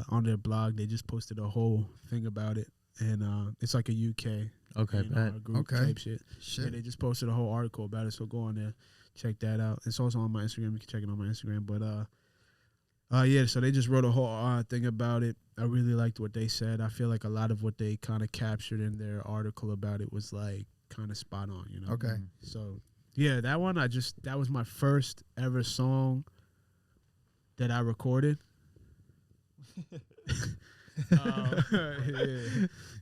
on their blog. They just posted a whole thing about it, and it's like a UK Okay, bet. group Okay. type shit. Shit. Yeah, they just posted a whole article about it. So go on there, check that out. It's also on my Instagram. You can check it on my Instagram. But yeah, so they just wrote a whole thing about it. I really liked what they said. I feel like a lot of what they kind of captured in their article about it was like kind of spot on. You know. Okay. So yeah, that one that was my first ever song that I recorded.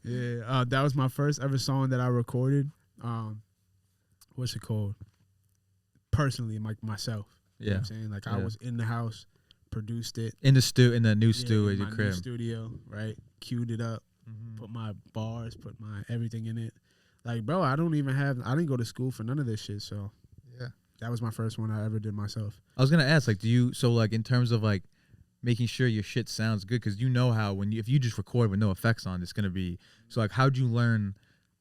That was my first ever song that I recorded. What's it called? Personally, like myself. You know what I'm saying? Like I Yeah. was in the house, produced it. In the new stew in at your my new crib. studio, right? Queued it up, put my bars, put my everything in it. Like, bro, I didn't go to school for none of this shit, so Yeah. that was my first one I ever did myself. I was gonna ask, like, in terms of like making sure your shit sounds good, because you know how if you just record with no effects on, it's gonna be so. Like, how'd you learn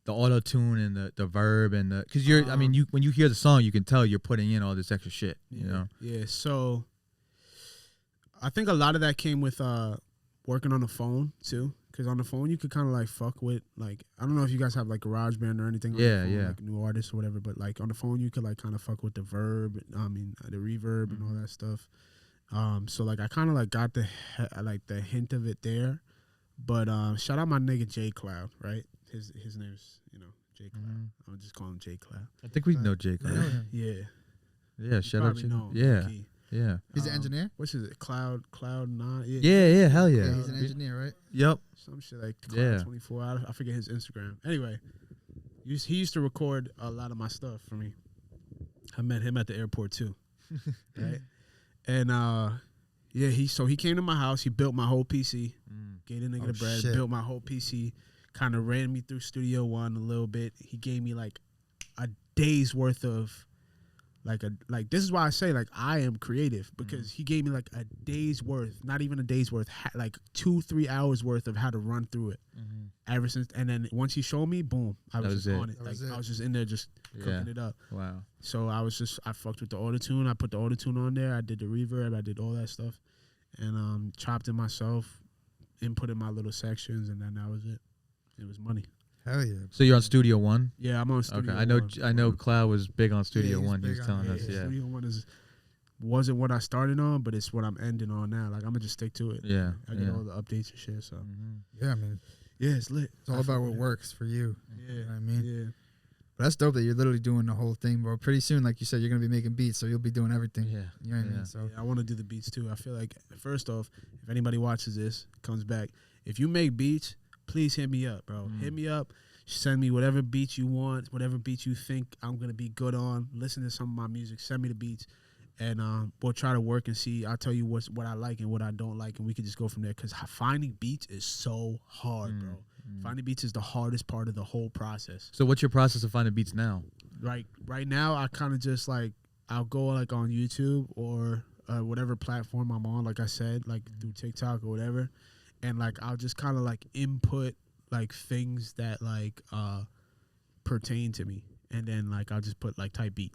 the auto tune and the verb and because when you hear the song, you can tell you're putting in all this extra shit. You know. Yeah. So I think a lot of that came with working on the phone too. Because on the phone, you could kind of like fuck with, like, I don't know if you guys have like GarageBand or anything on the phone, like new artists or whatever, but like on the phone, you could like kind of fuck with the verb, the reverb and all that stuff. So like I kind of like got the hint of it there. But shout out my nigga J Cloud, right? His name's, J Cloud. I'll just call him J Cloud. I think we know Jake. Yeah. Yeah, shout out probably to know him, yeah, low-key. yeah, He's an engineer. What's it? Cloud 9. yeah. Hell yeah. Yeah, he's an engineer, right? Yep. Some shit like Yeah. Cloud 24. I forget his Instagram. Anyway, he used to record a lot of my stuff for me. I met him at the airport too, right? And yeah, he came to my house. He built my whole PC. Gave the nigga the bread. shit. Built my whole PC. Kind of ran me through Studio One a little bit. He gave me like a day's worth of like this is why I say like I am creative, because he gave me like a day's worth, not even a day's worth, like 2-3 hours worth of how to run through it. Ever since, and then once he showed me, boom, I was just on it. Like I was just in there just cooking it up. Wow. So I fucked with the auto-tune. I put the auto-tune on there. I did the reverb. I did all that stuff, and chopped it myself, inputted my little sections, and then that was it. It was money. Hell yeah. So you're on Studio One? Yeah, I'm on Studio One. I know Cloud was big on Studio he's One. He big was on telling it. us, yeah. Studio One wasn't what I started on, but it's what I'm ending on now. Like I'm gonna just stick to it. Yeah, I get yeah. all the updates and shit. So Yeah, I mean, yeah, it's lit. it's all about what works for you. Yeah, You know what I mean? yeah. But that's dope that you're literally doing the whole thing, bro. Pretty soon, like you said, you're gonna be making beats, so you'll be doing everything. Yeah. You know what I Yeah. mean? So Yeah, I want to do the beats too. I feel like first off, if anybody watches this, comes back, if you make beats, please hit me up, bro. Hit me up. Send me whatever beats you want, whatever beats you think I'm gonna be good on. Listen to some of my music. Send me the beats, and we'll try to work and see. I'll tell you what I like and what I don't like, and we can just go from there. Because finding beats is so hard, bro. Finding beats is the hardest part of the whole process. So what's your process of finding beats now? Right now, I kind of just like I'll go like on YouTube or whatever platform I'm on. Like I said, like through TikTok or whatever, and like I'll just kind of like input like things that like pertain to me, and then like I'll just put like type beat,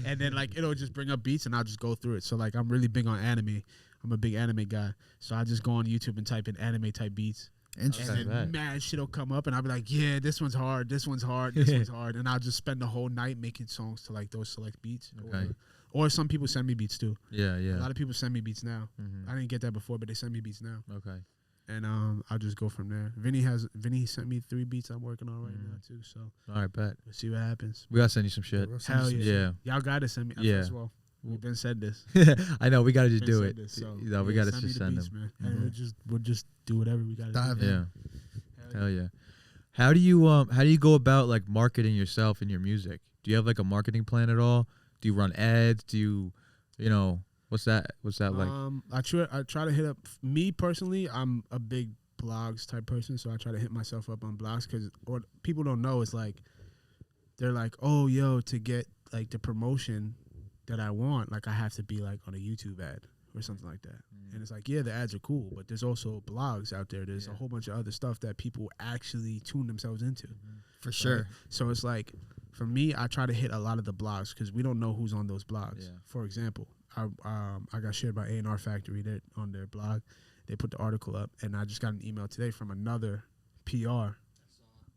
and then like it'll just bring up beats, and I'll just go through it. So like I'm really big on anime. I'm a big anime guy, so I just go on YouTube and type in anime type beats. interesting. And then mad shit'll come up, and I'll be like, yeah, this one's hard, this one's hard, this one's hard, and I'll just spend the whole night making songs to like those select beats. Okay. Or some people send me beats too. Yeah, A yeah. lot of people send me beats now. I didn't get that before, but they send me beats now. Okay. And I'll just go from there. Vinny sent me 3 beats I'm working on right now too. So All right, bet. we'll see what happens. We gotta send you some shit. We'll send Hell you yeah. some Yeah. Y'all gotta send me. Yeah. First of all, we've been said this. I know. We gotta just Been do said it. this, so, You know, we yeah, gotta me just the send beats, them. man. And we'll just do whatever we gotta Dive do. in. Yeah. Hell yeah. How do you go about like marketing yourself and your music? Do you have like a marketing plan at all? Do you run ads? Do you know what's that like? I try to hit up me personally. I'm a big blogs type person, so I try to hit myself up on blogs because what people don't know is like they're like, oh yo, to get like the promotion that I want, like I have to be like on a YouTube ad or something like that. And it's like, yeah, the ads are cool, but there's also blogs out there. There's a whole bunch of other stuff that people actually tune themselves into. For sure. Right? So it's like, for me, I try to hit a lot of the blogs because we don't know who's on those blogs. Yeah. For example, I got shared by A&R Factory on their blog. They put the article up, and I just got an email today from another PR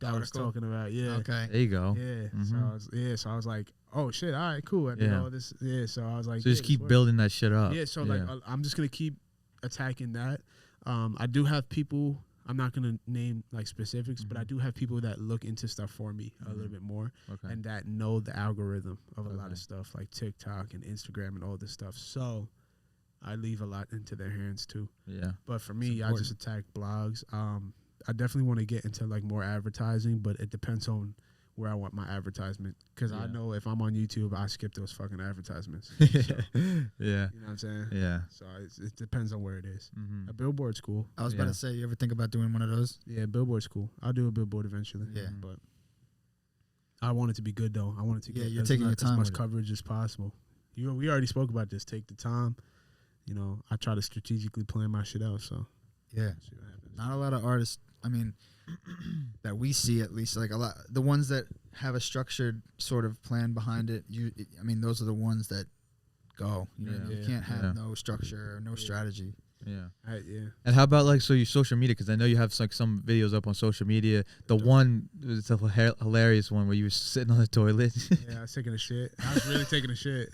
that was talking about, Okay. There you go. Yeah. So I was like, oh shit, all right, cool. I did all this. Yeah. So I was like, So just yeah, keep this works. building that shit up. Yeah. So like, I'm just gonna keep attacking that. I do have people. I'm not gonna name like specifics, but I do have people that look into stuff for me a little bit more, Okay. and that know the algorithm of a lot of stuff like TikTok and Instagram and all this stuff. So I leave a lot into their hands too. Yeah. But for me, I just attack blogs. I definitely want to get into like more advertising, but it depends on where I want my advertisement. Because I know if I'm on YouTube, I skip those fucking advertisements. So, Yeah. you know what I'm saying? Yeah. So it depends on where it is. A billboard's cool. I was about to say, you ever think about doing one of those? Yeah, billboard's cool. I'll do a billboard eventually. Yeah. But I want it to be good though. I want it to get you're taking your time as much with it. coverage as possible. We already spoke about this. Take the time. You know, I try to strategically plan my shit out. So Yeah. see what happens. Not a lot of artists, I mean, that we see at least, like a lot, the ones that have a structured sort of plan behind it, those are the ones that go. You know what I mean? You can't have no structure or no strategy. Yeah. Yeah. And how about like your social media? Because I know you have like some videos up on social media. The one, it's a hilarious one where you were sitting on the toilet. Yeah, I was taking a shit. I was really taking a shit.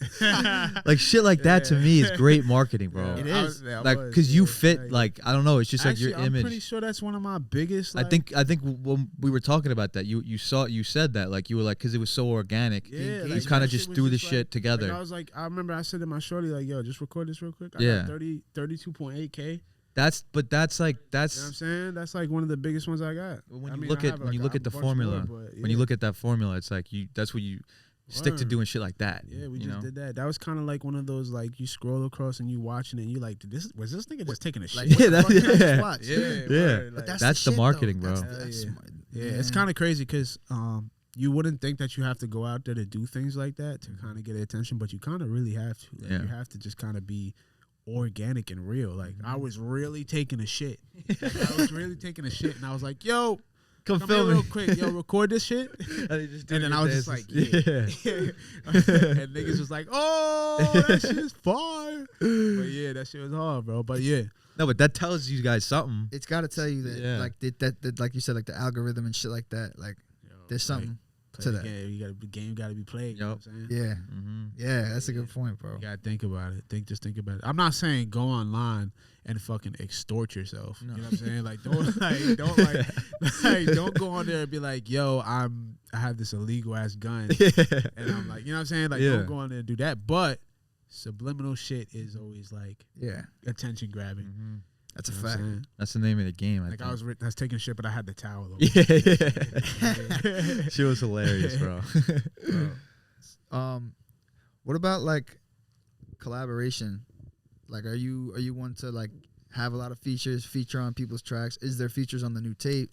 Like shit like that to me is great marketing, bro. Yeah, It is. Like because you fit like I don't know. It's just Actually, like your image. I'm pretty sure that's one of my biggest. Like, I think when we were talking about that, you said that like you were like because it was so organic. Yeah, you like, kind of that just shit was threw the just, shit together. Like, I was like, I remember I said to my shorty like, "Yo, just record this real quick." I Yeah. got 32.8K. That's You know what I'm saying? That's like one of the biggest ones I got. when I you mean, look I at have, when you like, look a at the bunch formula, more, but, when you look at that formula, it's like that's what you stick to Word. doing shit like that. Yeah, we you just know? did that. That was kind of like one of those like you scroll across and you watching it and you like, was this nigga just taking a shit? Like, Yeah, what the fuck did I just yeah. watch? Yeah. word, But like- that's the shit, marketing, though. bro. That's Yeah. Yeah, man. it's kind of crazy because you wouldn't think that you have to go out there to do things like that to kind of get attention, but you kind of really have to. Like, Yeah. You have to just kind of be organic and real. Like I was really taking a shit. Like, I was really taking a shit, and I was like, "Yo, Come come film here me. real quick, yo, record this shit." And then I was just like, yeah. and niggas was like, "Oh, that shit is fire." But yeah, that shit was hard, bro. But yeah, No, but that tells you guys something. It's got to tell you that, Yeah. like that, like you said, like the algorithm and shit like that. Like, there's something play to the that. game. The game got to be played. You know what I'm saying? Yeah, Mm-hmm. yeah, that's a good point, bro. You gotta think about it. Just think about it. I'm not saying go online and fucking extort yourself. No. You know what I'm saying? Like don't go on there and be like, yo, I have this illegal ass gun, and I'm like, you know what I'm saying? Like Yeah. don't go on there and do that. But subliminal shit is always like Yeah, attention grabbing. Mm-hmm. that's a You know what I'm fact. saying? That's the name of the game. Like I was taking shit, but I had the towel. Over. Yeah. She was hilarious, bro. What about like collaboration? Like, are you one to like have a lot of feature on people's tracks? Is there features on the new tape?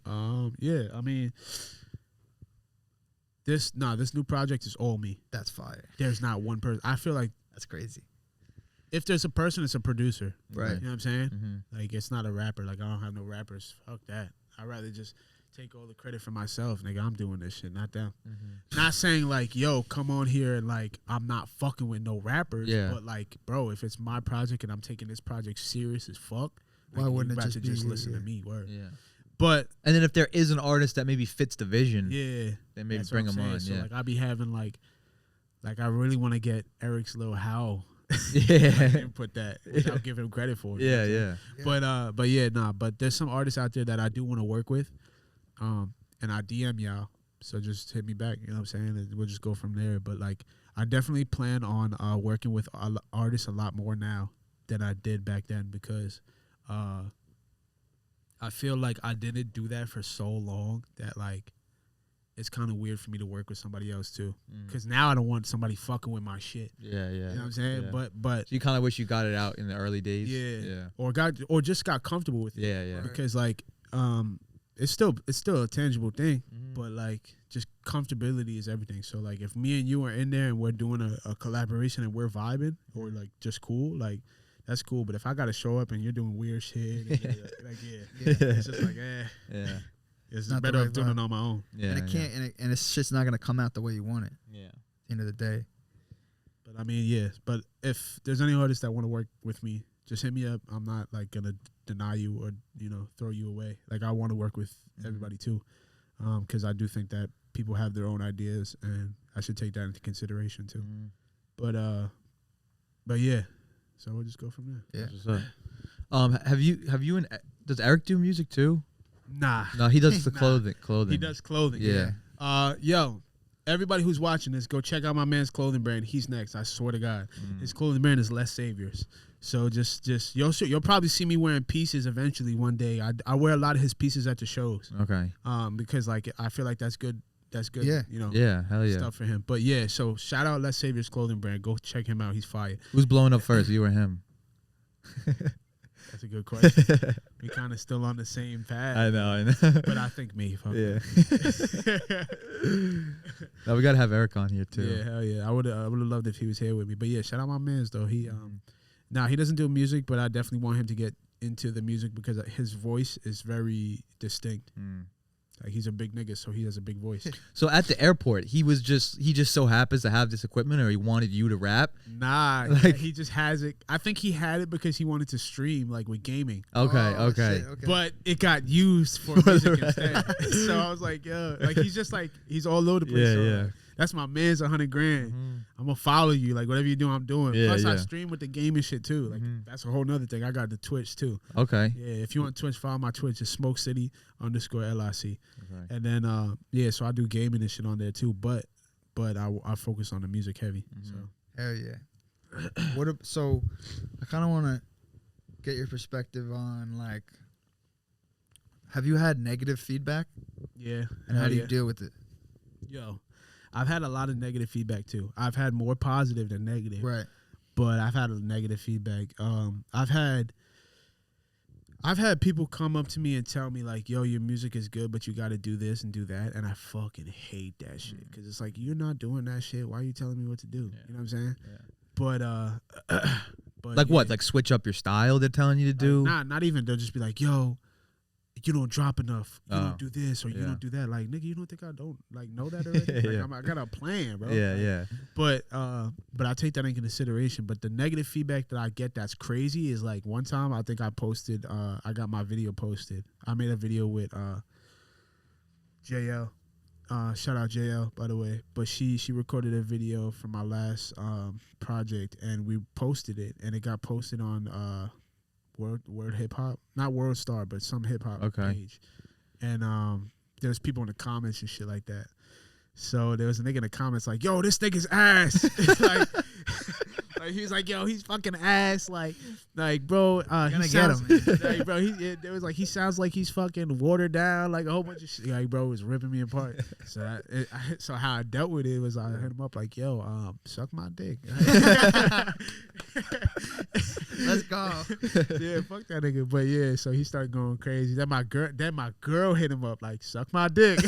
Yeah. I mean, this new project is all me. That's fire. There's not one person. I feel like That's crazy. if there's a person, it's a producer. Right. You know what I'm saying? Mm-hmm. Like, it's not a rapper. Like, I don't have no rappers. Fuck that. I'd rather just take all the credit for myself. Nigga, I'm doing this shit, not them. Mm-hmm. Not saying, like, yo, come on here and, like, I'm not fucking with no rappers. Yeah. But, like, bro, if it's my project and I'm taking this project serious as fuck, Why like, wouldn't you it about just to be just you? listen Yeah. to me? Word. Yeah. But, And then if there is an artist that maybe fits the vision, yeah. then maybe that's bring what them I'm on. saying. So, Yeah. like, I be having, like, I really want to get Eric's Lil How Yeah. input that without giving him credit for it. you know Yeah. what I'm saying? Yeah. But yeah, nah. But there's some artists out there that I do want to work with, and I DM y'all. So just hit me back. You know what I'm saying? And we'll just go from there. But like, I definitely plan on working with artists a lot more now than I did back then because I feel like I didn't do that for so long that like it's kind of weird for me to work with somebody else too. Because now I don't want somebody fucking with my shit. Yeah. You know what I'm saying? Yeah. But So you kind of wish you got it out in the early days. yeah, Yeah. or just got comfortable with it. Yeah. Yeah. Because like it's still a tangible thing, Mhm. but like just comfortability is everything. So like if me and you are in there and we're doing a collaboration and we're vibing or like just cool, like that's cool. But if I gotta show up and you're doing weird shit, and it's just like Yeah. it's Not the better right off doing vibe. it on my own. Yeah. And it can't, and it's just not gonna come out the way you want it. Yeah. At the end of the day. But I mean, yeah. But if there's any artists that want to work with me, just hit me up. I'm not like gonna deny you or throw you away. Like I want to work with everybody too, because I do think that people have their own ideas and I should take that into consideration too. Mhm. But yeah. So we'll just go from there. Yeah. That's what's up. Have you and does Eric do music too? Nah. No, he does the Nah. clothing. He does clothing. Yeah. Yo, everybody who's watching this, go check out my man's clothing brand. He's next. I swear to God, his clothing brand is Less Saviors. So just you'll probably see me wearing pieces eventually one day. I wear a lot of his pieces at the shows. Okay. Because like I feel like that's good. That's good. Yeah. Yeah. Hell yeah. Stuff for him. But yeah, so shout out Less Saviors clothing brand. Go check him out. He's fire. Who's blowing up first, you or him? That's a good question. We kind of still on the same path. I know. But I think me. Fuck. Yeah. No, we gotta have Eric on here too. Yeah, hell yeah. I would have loved if he was here with me. But yeah, shout out my mans though. He he doesn't do music, but I definitely want him to get into the music because his voice is very distinct. Like he's a big nigga, so he has a big voice. So at the airport, he just so happens to have this equipment, or he wanted you to rap. Nah, Like- he just has it. I think he had it because he wanted to stream like with gaming. Okay, Oh, okay. shit, okay. But it got used for music instead. So I was like, yo, like he's just like he's all over the place. Yeah, so, yeah. like, that's my man's $100 grand. I'm gonna follow you. Like whatever you do, I'm doing. Yeah, Plus I yeah. stream with the gaming shit too. Like that's a whole nother thing. I got the Twitch too. Okay. Yeah, if you want Twitch, follow my Twitch. It's SmokeCity_LIC. Okay. And then yeah, so I do gaming and shit on there too. But I focus on the music heavy. So Hell yeah. So I kind of want to get your perspective on like, have you had negative feedback, yeah. and how do you yeah. deal with it? Yo, I've had a lot of negative feedback too. I've had more positive than negative. Right. But I've had a negative feedback. I've had people come up to me and tell me like, "Yo, your music is good, but you got to do this and do that," and I fucking hate that shit because it's like you're not doing that shit. Why are you telling me what to do? Yeah. You know what I'm saying? Yeah. But Like yeah. what? Like switch up your style? They're telling you to do? Not even. They'll just be like, "Yo, you don't drop enough. You Oh. don't do this or you Yeah. don't do that." Like, nigga, you don't think I don't like know that already? Yeah. Like, I got a plan, bro. Yeah, Like, yeah. But I take that into consideration. But the negative feedback that I get that's crazy is like one time I think I posted I got my video posted. I made a video with JL. Shout out JL, by the way. But she recorded a video for my last project and we posted it and it got posted on World Hip Hop. Not World Star, but some hip hop Okay. page. And there's people in the comments and shit like that. So there was a nigga in the comments like, "Yo, this nigga's ass." like he was like, "Yo, he's fucking ass." Like bro, Gonna he get sounds, him. like, bro, there was like he sounds like he's fucking watered down, like a whole bunch of shit. Like, bro, it was ripping me apart. So so how I dealt with it was I hit him up like, "Yo, suck my dick." Let's go. Yeah, fuck that nigga. But yeah, so he started going crazy. Then my girl hit him up like, "Suck my dick."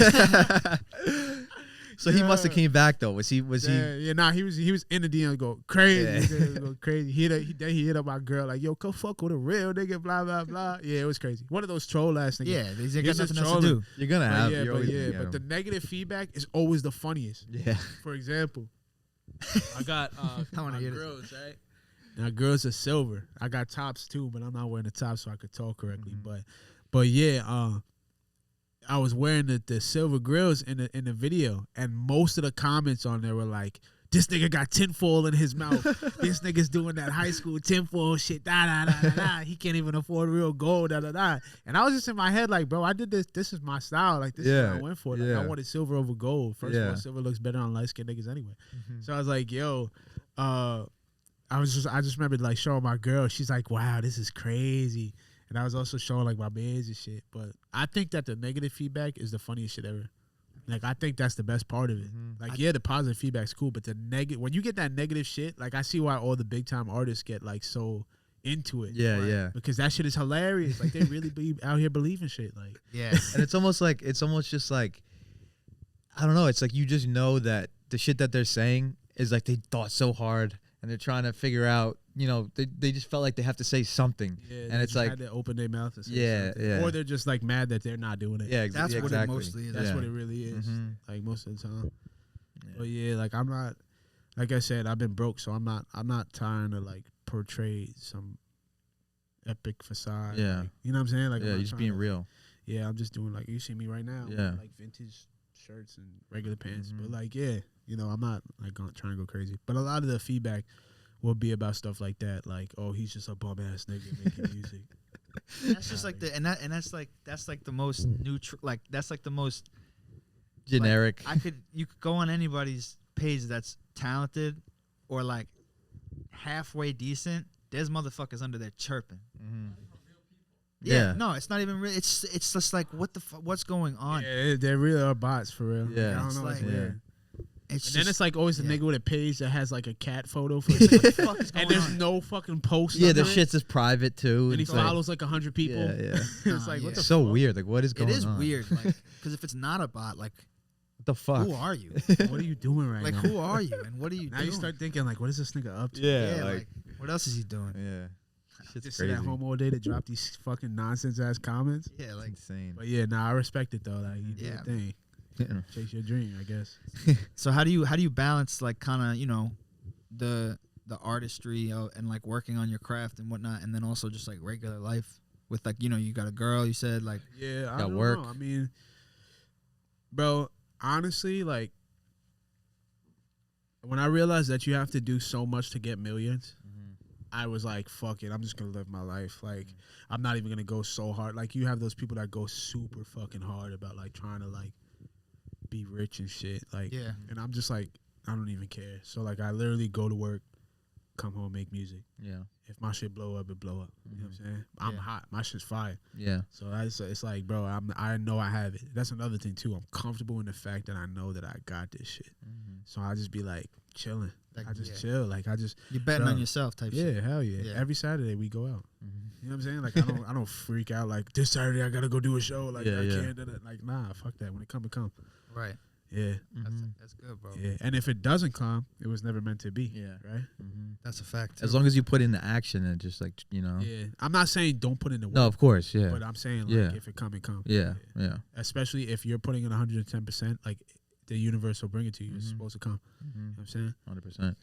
So he must have Yeah. came back though. Was he? Yeah, nah, he was in the DM go crazy. Yeah. Go crazy. He hit up my girl like, "Yo, go fuck with a real nigga," blah blah blah. Yeah, it was crazy. One of those troll ass niggas. Yeah, these He's got just nothing else to trolling. do. You're gonna But have. yeah, you're but always yeah, gonna but the get negative feedback is always the funniest. him. Yeah. For example, I got I wanna my hear this. girls, right? Now girls are silver. I got tops too, but I'm not wearing the tops so I could talk correctly. But yeah, I was wearing the silver grills in the video, and most of the comments on there were like, "This nigga got tinfoil in his mouth. This nigga's doing that high school tinfoil shit. Da da da da da. He can't even afford real gold. Da da da." And I was just in my head like, bro, I did this. This is my style. Like this is Yeah, what I went for. Like, yeah. I wanted silver over gold. First of Yeah. all, silver looks better on light skinned niggas anyway. So I was like, yo, I just remember like showing my girl. She's like, "Wow, this is crazy." And I was also showing like my mans and shit. But I think that the negative feedback is the funniest shit ever. Like I think that's the best part of it. Like yeah, the positive feedback's cool, but the negative when you get that negative shit, like I see why all the big time artists get like so into it. Yeah, yeah. Because that shit is hilarious. Like they really be out here believing shit. Like Yeah. And it's almost just like I don't know. It's like you just know that the shit that they're saying is like they thought so hard and they're trying to figure out. You know, they just felt like they have to say something, yeah, and it's like had to open their mouth and say Yeah, something. yeah. Or they're just like mad that they're not doing it. yeah, That's what exactly. it mostly is. That's Yeah. what it really is. Mhm. Like most of the time. But yeah, like I'm not. Like I said, I've been broke, so I'm not trying to like portray some epic facade. Yeah. Like, you know what I'm saying? Like I'm Yeah, not you're just trying being to, real. Yeah, I'm just doing like you see me right now. Yeah. With, like vintage shirts and regular pants. Mhm. But like yeah, you know, I'm not like trying to go crazy. But a lot of the feedback will be about stuff like that, like, "Oh, he's just a bum ass nigga making music." That's just like that's like the most neutral. Like that's like the most Generic. Like, you could go on anybody's page that's talented or like halfway decent. There's motherfuckers under there chirping. Yeah. No, it's not even real. It's just like what's going on? Yeah, they really are bots for real. Yeah. I don't It's know. It's like- weird. It's And then it's like always a yeah. nigga with a page that has like a cat photo for what the fuck is going and there's on? no fucking post. Yeah, under the it. shit's just private too. And he It's like- follows like 100 people. Yeah, yeah. It's like yeah. what the It's so fuck? weird. Like, what is It going is on? weird, like because if it's not a bot, like What the fuck? who are you? What are you doing right Like now? who are you and what are you Now doing? you start thinking like, what is this nigga up to? Yeah, yeah, like, like what else is he doing? yeah. Shit's Just sit crazy. at home all day to drop these fucking nonsense ass comments. Yeah, like Insane. But yeah, nah, I respect it though. Like you do Yeah. your thing. Yeah. Chase your dream, I guess. so how do you balance like kind of, you know, the artistry and like working on your craft and whatnot, and then also just like regular life with like, you know, you got a girl, you said, like, Yeah, I Got don't work. know. I mean, bro, honestly, like when I realized that you have to do so much to get millions, I was like, fuck it, I'm just gonna live my life. Like, I'm not even gonna go so hard. Like, you have those people that go super fucking hard about like trying to like be rich and shit. Like, Yeah. and I'm just like, I don't even care. So like, I literally go to work, come home, make music. Yeah. If my shit blow up, it blow up. You know what I'm saying? I'm Yeah. hot. My shit's fire. Yeah. So it's like, bro, I know I have it. That's another thing too. I'm comfortable in the fact that I know that I got this shit. So I just be like chilling. Like, I just yeah. chill. Like I just you're betting bro, on yourself type yeah, shit. hell yeah. Yeah. Every Saturday we go out. You know what I'm saying? Like I don't freak out like this Saturday I gotta go do a show. Like Yeah, I yeah. can't do that. Like nah, fuck that. When it come, it come. Right. Yeah. That's good, bro. Yeah. And if it doesn't come, it was never meant to be. Yeah. Right? That's a fact too. As long as you put in the action and just like, you know. Yeah. I'm not saying don't put in the work. No, of course. Yeah. But I'm saying like Yeah. if it come, it come. Yeah. Yeah. Especially if you're putting in 110%, like the universe will bring it to you. It's supposed to come. You know what I'm saying? 100%.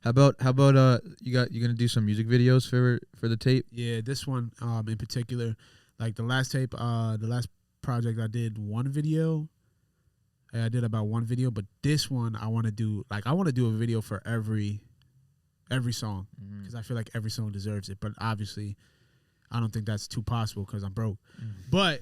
How about you're gonna do some music videos for the tape? Yeah, this one in particular, like the last tape, the last project I did one video. I did about one video, but this one I want to do a video for every song because I feel like every song deserves it. But obviously, I don't think that's too possible because I'm broke. But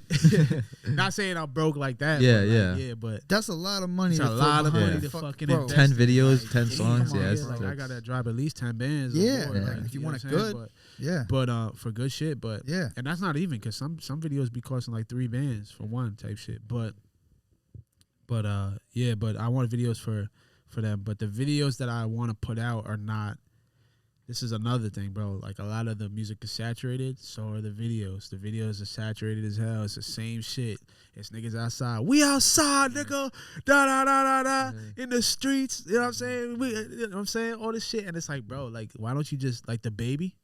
not saying I'm broke like that. Yeah, but like, yeah. yeah. But That's a lot of money. it's to a throw lot of behind money the to fuck- fucking bro, invest 10 in, videos, like, 10 come songs, on, yeah, like I that's- gotta drop at least 10 bands. or Yeah, more, like, like, if you know want what it I'm saying? good, But, Yeah. but for good shit. But Yeah. and that's not even because some videos be costing like 3 bands for one type shit. But yeah, but I want videos for them. But the videos that I want to put out are not. This is another thing, bro. Like a lot of the music is saturated, so are the videos. The videos are saturated as hell. It's the same shit. It's niggas outside. We outside, nigga. Da da da da da. In the streets. You know what I'm saying? You know what I'm saying? All this shit, and it's like, bro, like, why don't you just like the baby?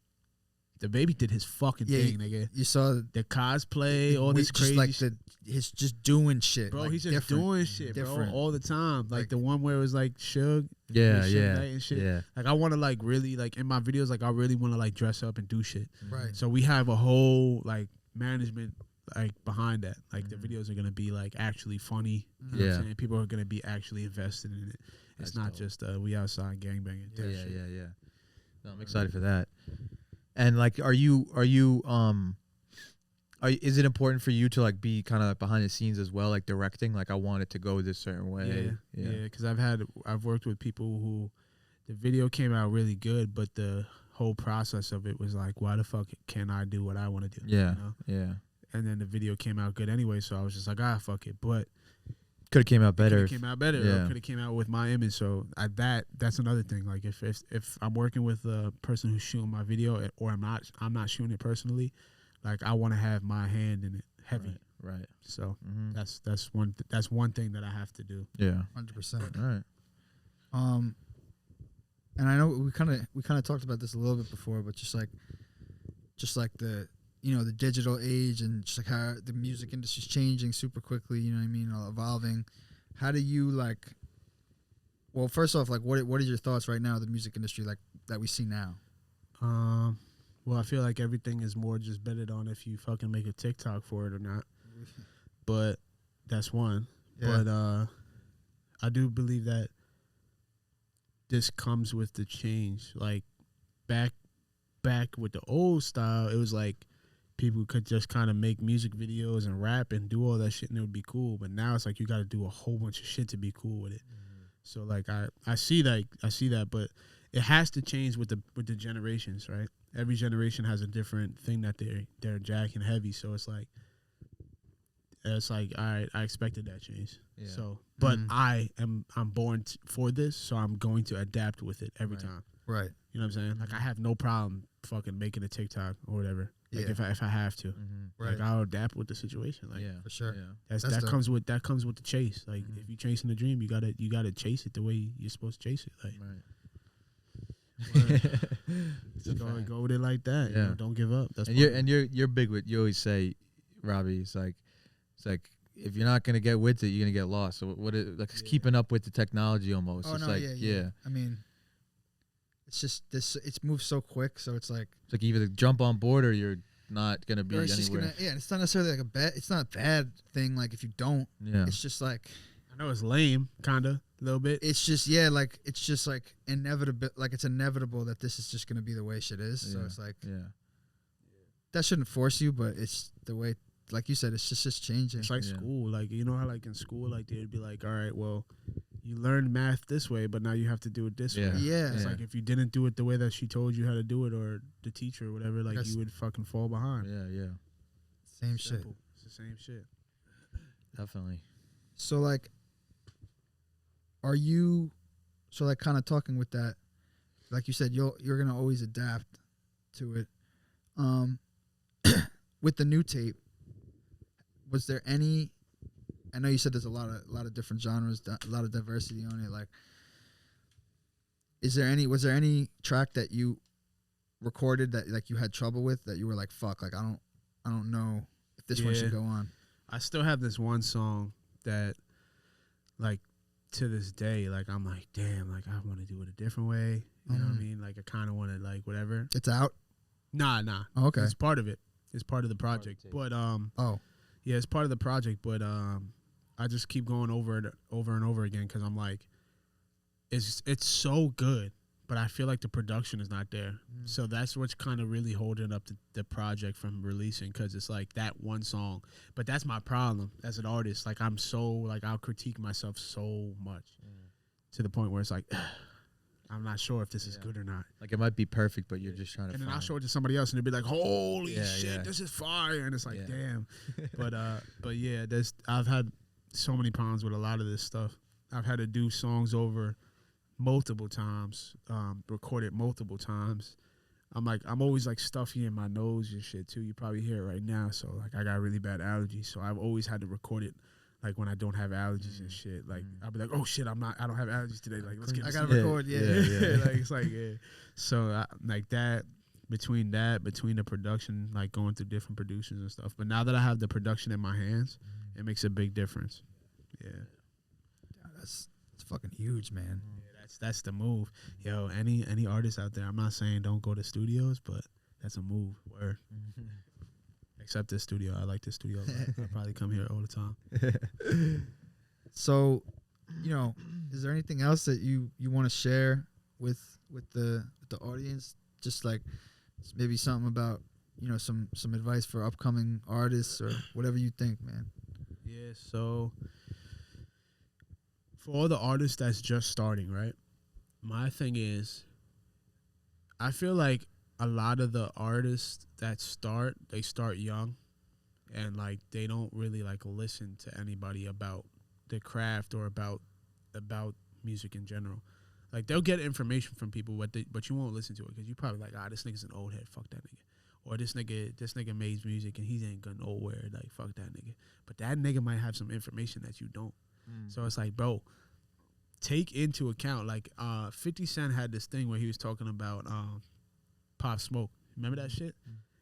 The baby did his fucking Yeah, thing, nigga. You saw The cosplay, all this just crazy like shit. he's just doing shit, Bro, like, he's just different. doing shit, Different. bro, all the time. Like, Like- the one where it was like Suge. Yeah, with Suge yeah, Knight and shit. yeah. Like I want to like really like in my videos, like I really want to like dress up and do shit. Right. So we have a whole like management like behind that. Like the videos are gonna be like actually funny. You know what Yeah. I'm saying? People are gonna be actually invested in it. It's That's not dope. just we outside gangbanging. Yeah, type yeah, shit. yeah. No, I'm excited for that. And like, is it important for you to like be kind of like behind the scenes as well, like directing? Like, I want it to go this certain way. Yeah. Because I've worked with people who the video came out really good, but the whole process of it was like, why the fuck can I do what I want to do? Yeah, You know? yeah. And then the video came out good anyway, so I was just like, fuck it. But Could have came out better. Could have came out better. Yeah. Could have came out with my image. So that's another thing. Like if I'm working with a person who's shooting my video, or I'm not shooting it personally, like I want to have my hand in it heavy. Right. So that's one thing that I have to do. Yeah. 100%. All right. And I know we kind of talked about this a little bit before, but just like the, you know, the digital age and just like how the music industry's changing super quickly, you know what I mean, all evolving. How do you like? Well, first off, like what are your thoughts right now of the music industry like that we see now? Well, I feel like everything is more just betted on if you fucking make a TikTok for it or not. But that's one. Yeah. But I do believe that this comes with the change. Like back with the old style, it was like people could just kind of make music videos and rap and do all that shit and it would be cool. But now it's like you got to do a whole bunch of shit to be cool with it. So like I see that, but it has to change with the generations, right? Every generation has a different thing that they're jacking heavy. So it's like all right, I expected that change. Yeah. So, but I'm born for this, so I'm going to adapt with it every time. Right. You know what I'm saying? Like I have no problem fucking making a TikTok or whatever. Like Yeah. if I have to, Right. like I'll adapt with the situation. Like Yeah. For sure. Yeah. That's that dope. comes with the chase. Like if you're chasing a dream, you gotta chase it the way you're supposed to chase it. Like Right. So go with it like that. Yeah. You know, don't give up. That's And you're big with. You always say, Robbie, it's like if you're not gonna get with it, you're gonna get lost. So it's keeping up with the technology almost. Oh It's no, like yeah. I mean, it's just this. It's moved so quick, so it's like either jump on board or you're not gonna be or it's anywhere. just gonna, it's not necessarily like a bad. It's not a bad thing. Like if you don't, Yeah. it's just like I know it's lame, kinda, a little bit. it's just like inevitable. Like it's inevitable that this is just gonna be the way shit is. So Yeah. it's like Yeah. that shouldn't force you, but it's the way. Like you said, it's just changing. It's like Yeah. school. Like, you know how like in school, like they'd be like, all right, well, you learned math this way, but now you have to do it this Yeah. way. Yeah. It's Yeah. like if you didn't do it the way that she told you how to do it, or the teacher or whatever, like That's- you would fucking fall behind. Yeah. Same shit. Simple. It's the same shit. Definitely. So like, are you? So like, kind of talking with that, like you said, you're gonna always adapt to it. With the new tape, was there any? I know you said there's a lot of different genres, a lot of diversity on it. Like, was there any track that you recorded that like you had trouble with that you were like, fuck, like I don't know if this one should go on? I still have this one song that, like, to this day, like I'm like, damn, like I want to do it a different way. You know what I mean? Like I kind of want to like whatever. It's out. Nah. Oh, okay. It's part of it. It's part of the project. But Oh, yeah, it's part of the project. But I just keep going over it over and over again because I'm like, it's so good, but I feel like the production is not there. So that's what's kind of really holding up the project from releasing, because it's like that one song. But that's my problem as an artist. Like I'm so like I'll critique myself so much to the point where it's like I'm not sure if this is good or not. Like it might be perfect, but you're just trying to. And then find I'll show it to somebody else, and they'll be like, "Holy Yeah, shit, yeah. this is fire!" And it's like, Yeah. damn. But yeah, I've had so many problems with a lot of this stuff. I've had to do songs over multiple times, record it multiple times. I'm always like stuffy in my nose and shit too. You probably hear it right now. So like I got really bad allergies, so I've always had to record it. Like when I don't have allergies and shit, like I'll be like, "Oh shit, I don't have allergies today." Like let's get. I this gotta in. record. Yeah. Like it's like so like between the production, like going through different producers and stuff. But now that I have the production in my hands, it makes a big difference. Yeah, It's fucking huge, man. that's the move. Yo, any artists out there, I'm not saying don't go to studios, but that's a move. Word. Except this studio, I like this studio. I probably come here all the time. So, is there anything else that you want to share with the audience? Just like maybe something about some advice for upcoming artists or whatever you think, man. Yeah, so for all the artists that's just starting, right? My thing is, I feel like a lot of the artists that they start young, and like they don't really like listen to anybody about the craft or about music in general. Like they'll get information from people, but you won't listen to it because you probably like, this nigga's an old head, fuck that nigga. Or this nigga makes music and he ain't going nowhere, like fuck that nigga. But that nigga might have some information that you don't. So it's like, bro, take into account, like 50 Cent had this thing where he was talking about Pop Smoke. Remember that shit?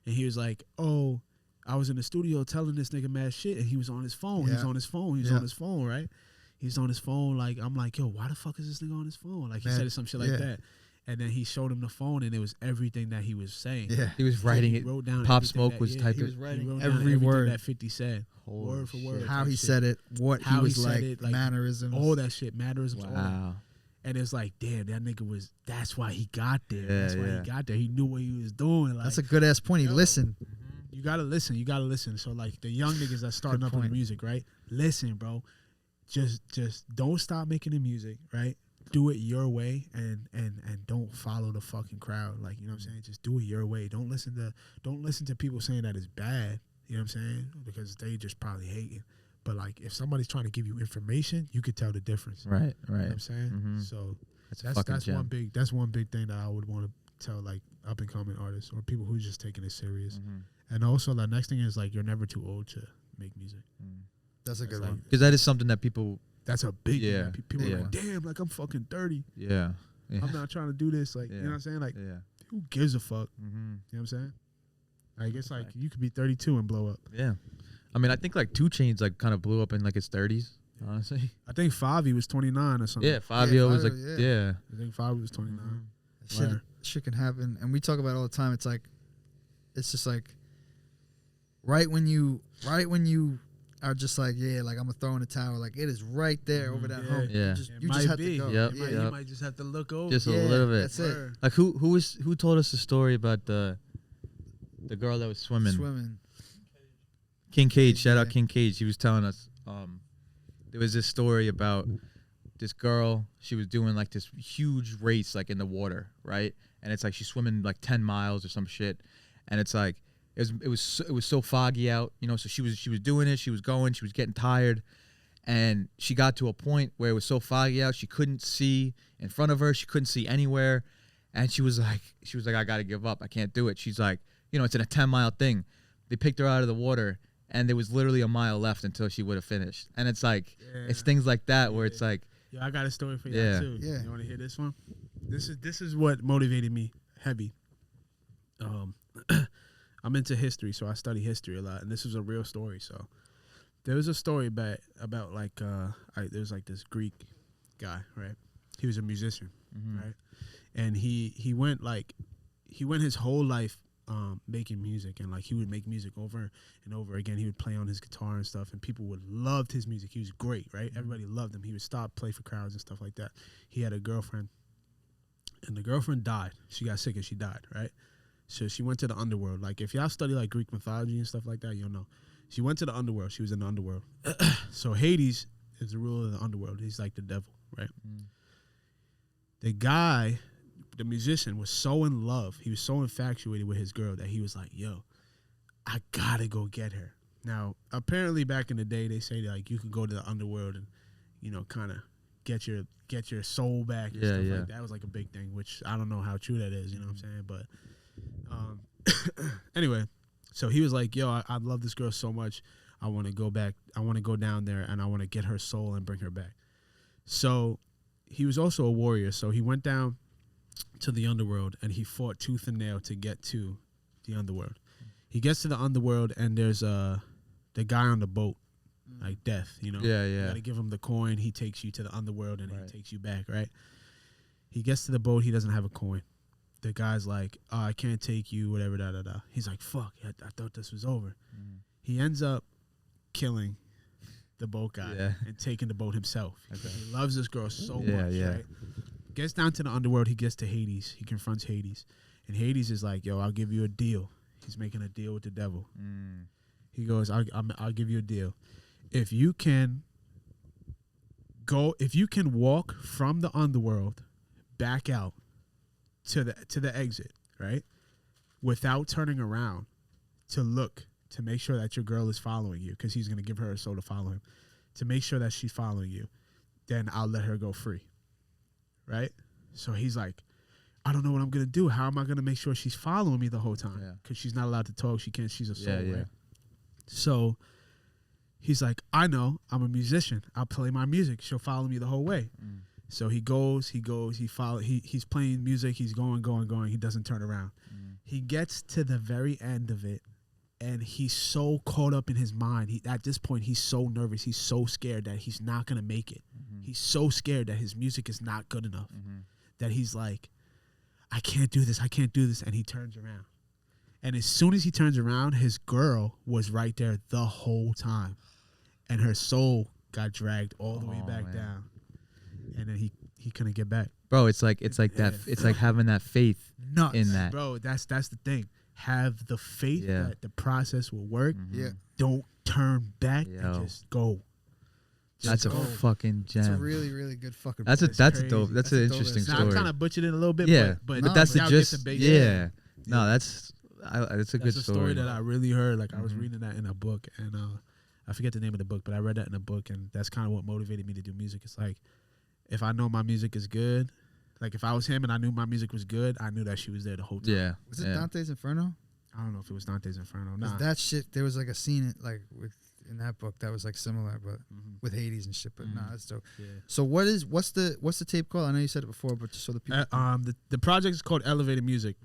And he was like, oh, I was in the studio telling this nigga mad shit, and he was on his phone. Yeah. He was on his phone. He was Yeah. on his phone, right? He's on his phone. Like, I'm like, yo, why the fuck is this nigga on his phone? Like, he Man, said some shit like yeah. that. And then he showed him the phone, and it was everything that he was saying. Yeah. He was writing He it. wrote down Pop everything Smoke that- was yeah, typing. he was writing wrote every down every word that 50 said, Holy word for word. How type he shit. said it, what How he was said like, it, like, mannerisms. all that shit, mannerisms, all that. Wow. And it's like, damn, that nigga that's why he got there. Yeah, That's why yeah. he got there. He knew what he was doing. Like, That's a good ass point. He listened. you gotta listen. You gotta listen. So like the young niggas that's starting Good up in the point. music, right? Listen, bro. Just don't stop making the music, right? Do it your way and don't follow the fucking crowd. Like, you know what I'm saying? Just do it your way. Don't listen to people saying that it's bad. You know what I'm saying? Because they just probably hating. But like if somebody's trying to give you information, you could tell the difference. Right, You know right. what I'm saying? Mhm. So That's a fucking gem. that's one big thing that I would want to tell like up and coming artists or people who just taking it serious. And also the next thing is like you're never too old to make music. That's a good like- one. Because that is something that people. That's a big Yeah, thing. People yeah. are like, damn, like I'm fucking 30. Yeah. Yeah. I'm not trying to do this. Like, you know what I'm saying? Like, who gives a fuck? Mm-hmm. You know what I'm saying? Like, it's like you could be 32 and blow up. Yeah. I mean, I think like 2 Chainz like kind of blew up in like his 30s, honestly. I think Favi was 29 or something. Yeah, Fabio was like, Fabio, yeah. I think Favi was 29. Shit can happen, and we talk about it all the time. It's like, it's just like, right when you are just like, like I'm gonna throw in the towel, like it is right there over that hump. Yeah. You just have to go. Yep. You might just have to look over. Just a little bit. That's it. Like who told us the story about the girl that was swimming? King Cage, shout out King Cage. He was telling us there was this story about this girl. She was doing like this huge race like in the water, right? And it's like she's swimming like 10 miles or some shit, and it's like it was so foggy out, you know. So she was doing it. She was going. She was getting tired, and she got to a point where it was so foggy out she couldn't see in front of her. She couldn't see anywhere, and she was like, I gotta give up. I can't do it. She's like, you know, it's in a 10-mile thing. They picked her out of the water, and there was literally a mile left until she would have finished. And it's like, it's things like that where it's like, I got a story for you too. Yeah. You want to hear this one? This is what motivated me heavy. I'm into history, so I study history a lot, and this is a real story. So there was a story about like there's like this Greek guy, right? He was a musician, right? And he went his whole life making music, and like he would make music over and over again. He would play on his guitar and stuff, and people would loved his music. He was great, right? Everybody loved him. He would stop, play for crowds and stuff like that. He had a girlfriend, and the girlfriend died. She got sick and she died, right? So she went to the underworld. Like if y'all study like Greek mythology and stuff like that, you'll know. She went to the underworld. She was in the underworld. So Hades is the ruler of the underworld. He's like the devil, right? The guy, the musician, was so in love. He was so infatuated with his girl that he was like, yo, I gotta go get her. Now, apparently back in the day, they say like you could go to the underworld and, you know, kind of get your soul back and stuff like that. That was like a big thing, which I don't know how true that is, you know what I'm saying? But anyway, so he was like, yo, I love this girl so much. I want to go back. I want to go down there and I want to get her soul and bring her back. So he was also a warrior. So he went down to the underworld and he fought tooth and nail to get to the underworld. He gets to the underworld and there's the guy on the boat, like Death, you know? Yeah. You got to give him the coin. He takes you to the underworld and he takes you back, right? He gets to the boat. He doesn't have a coin. The guy's like, oh, I can't take you, whatever, da-da-da. He's like, fuck, I thought this was over. He ends up killing the boat guy and taking the boat himself. He loves this girl so much, right? Gets down to the underworld. He gets to Hades. He confronts Hades. And Hades is like, yo, I'll give you a deal. He's making a deal with the devil. He goes, I'll give you a deal. If you can walk from the underworld back out to the exit, right? Without turning around to look, to make sure that your girl is following you, because he's going to give her a soul to follow him, to make sure that she's following you, then I'll let her go free, right? So he's like, I don't know what I'm going to do. How am I going to make sure she's following me the whole time? Because she's not allowed to talk. She's a soul, right? So he's like, I know, I'm a musician. I'll play my music. She'll follow me the whole way. So he's playing music, he's going, he doesn't turn around. He gets to the very end of it, and he's so caught up in his mind. At this point, he's so nervous, he's so scared that he's not going to make it. He's so scared that his music is not good enough, that he's like, I can't do this, and he turns around. And as soon as he turns around, his girl was right there the whole time, and her soul got dragged all the way back down. And then he couldn't get back. Bro, it's like that. It's like having that faith in that. Bro, that's the thing. Have the faith that the process will work. Don't turn back and just go. That's a fucking gem. It's a really, really good fucking. That's crazy. dope. That's an interesting story. Now, I kind of butchered it a little bit. But that's y'all just get the basics. No, it's a good That's a story that I really heard. Like I was reading that in a book, and I forget the name of the book, but I read that in a book, and that's kind of what motivated me to do music. It's like, if I know my music is good, like if I was him and I knew my music was good, I knew that she was there the whole time. Yeah. Was it Dante's Inferno? I don't know if it was Dante's Inferno. Nah. That shit, there was like a scene like with in that book that was like similar, but with Hades and shit. But nah, that's dope. Yeah. So what's the tape called? I know you said it before, but just so the people. The project is called Elevated Music.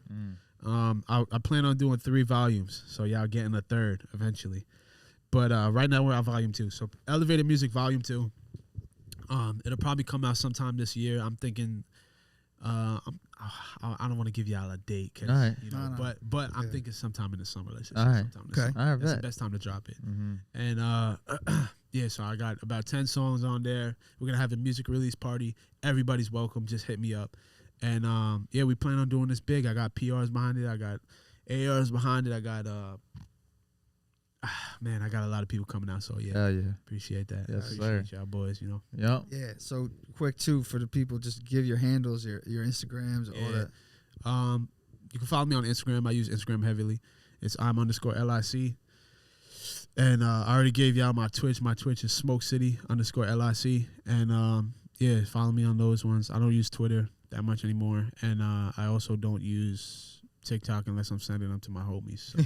I plan on doing 3 volumes, so y'all getting a 3rd eventually. But right now we're at volume 2. So Elevated Music Volume 2. It'll probably come out sometime this year. I'm thinking. I don't want to give y'all a date, 'cause, All right. you know, but I'm thinking sometime in the summer. Let's just All say right. sometime in the Okay. summer. All right, That's the bet. best time to drop it. And yeah, so I got about 10 songs on there. We're gonna have a music release party. Everybody's welcome. Just hit me up. And yeah, we plan on doing this big. I got PRs behind it. I got ARs behind it. I got man, I got a lot of people coming out. So yeah, Hell yeah. appreciate that. Yes, Appreciate sir. y'all boys. You know. Yep. Yeah. So quick too for the people, just give your handles, your Instagrams, all that. You can follow me on Instagram. I use Instagram heavily. It's I'm_LIC. And I already gave y'all my Twitch. My Twitch is SmokeCity_LIC. And yeah, follow me on those ones. I don't use Twitter that much anymore. And I also don't use TikTok unless I'm sending them to my homies. So,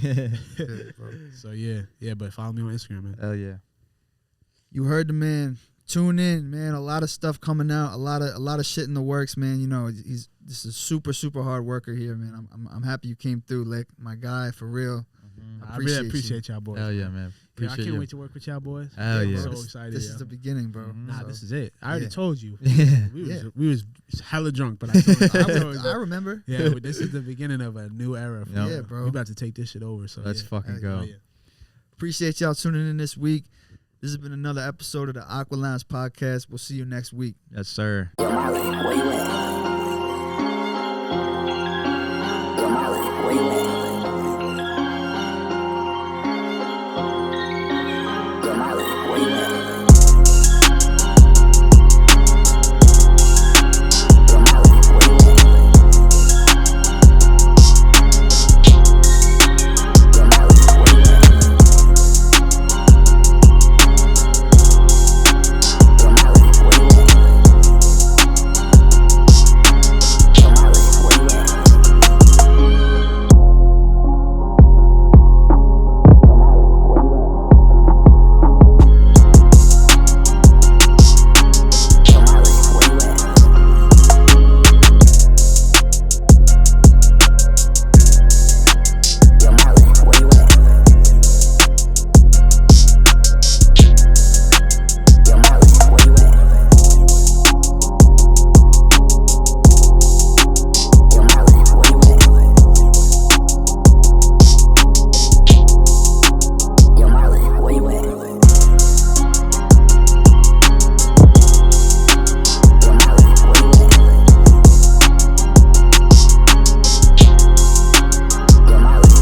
Good, bro. so yeah, but follow me on Instagram, man. Hell yeah. You heard the man. Tune in, man. A lot of stuff coming out. A lot of shit in the works, man. You know, this is super hard worker here, man. I'm happy you came through, Lick, my guy, for real. I really appreciate y'all boys. Hell yeah, man. Yeah, Appreciate I can't you. wait to work with y'all boys. Hell yeah. I'm so This- excited. This yo. is the beginning, bro. Nah, So, this is it. I already yeah. told you. Yeah. We was hella drunk, but I told you. I remember. Yeah, but this is the beginning of a new era. For Yep. Yeah, real. bro. We about to take this shit over. So Let's yeah. fucking go. Oh, yeah. Appreciate y'all tuning in this week. This has been another episode of the Aqua Lounge podcast. We'll see you next week. Yes, sir. Yo, Molly, where you at? Yo, Molly, where you at?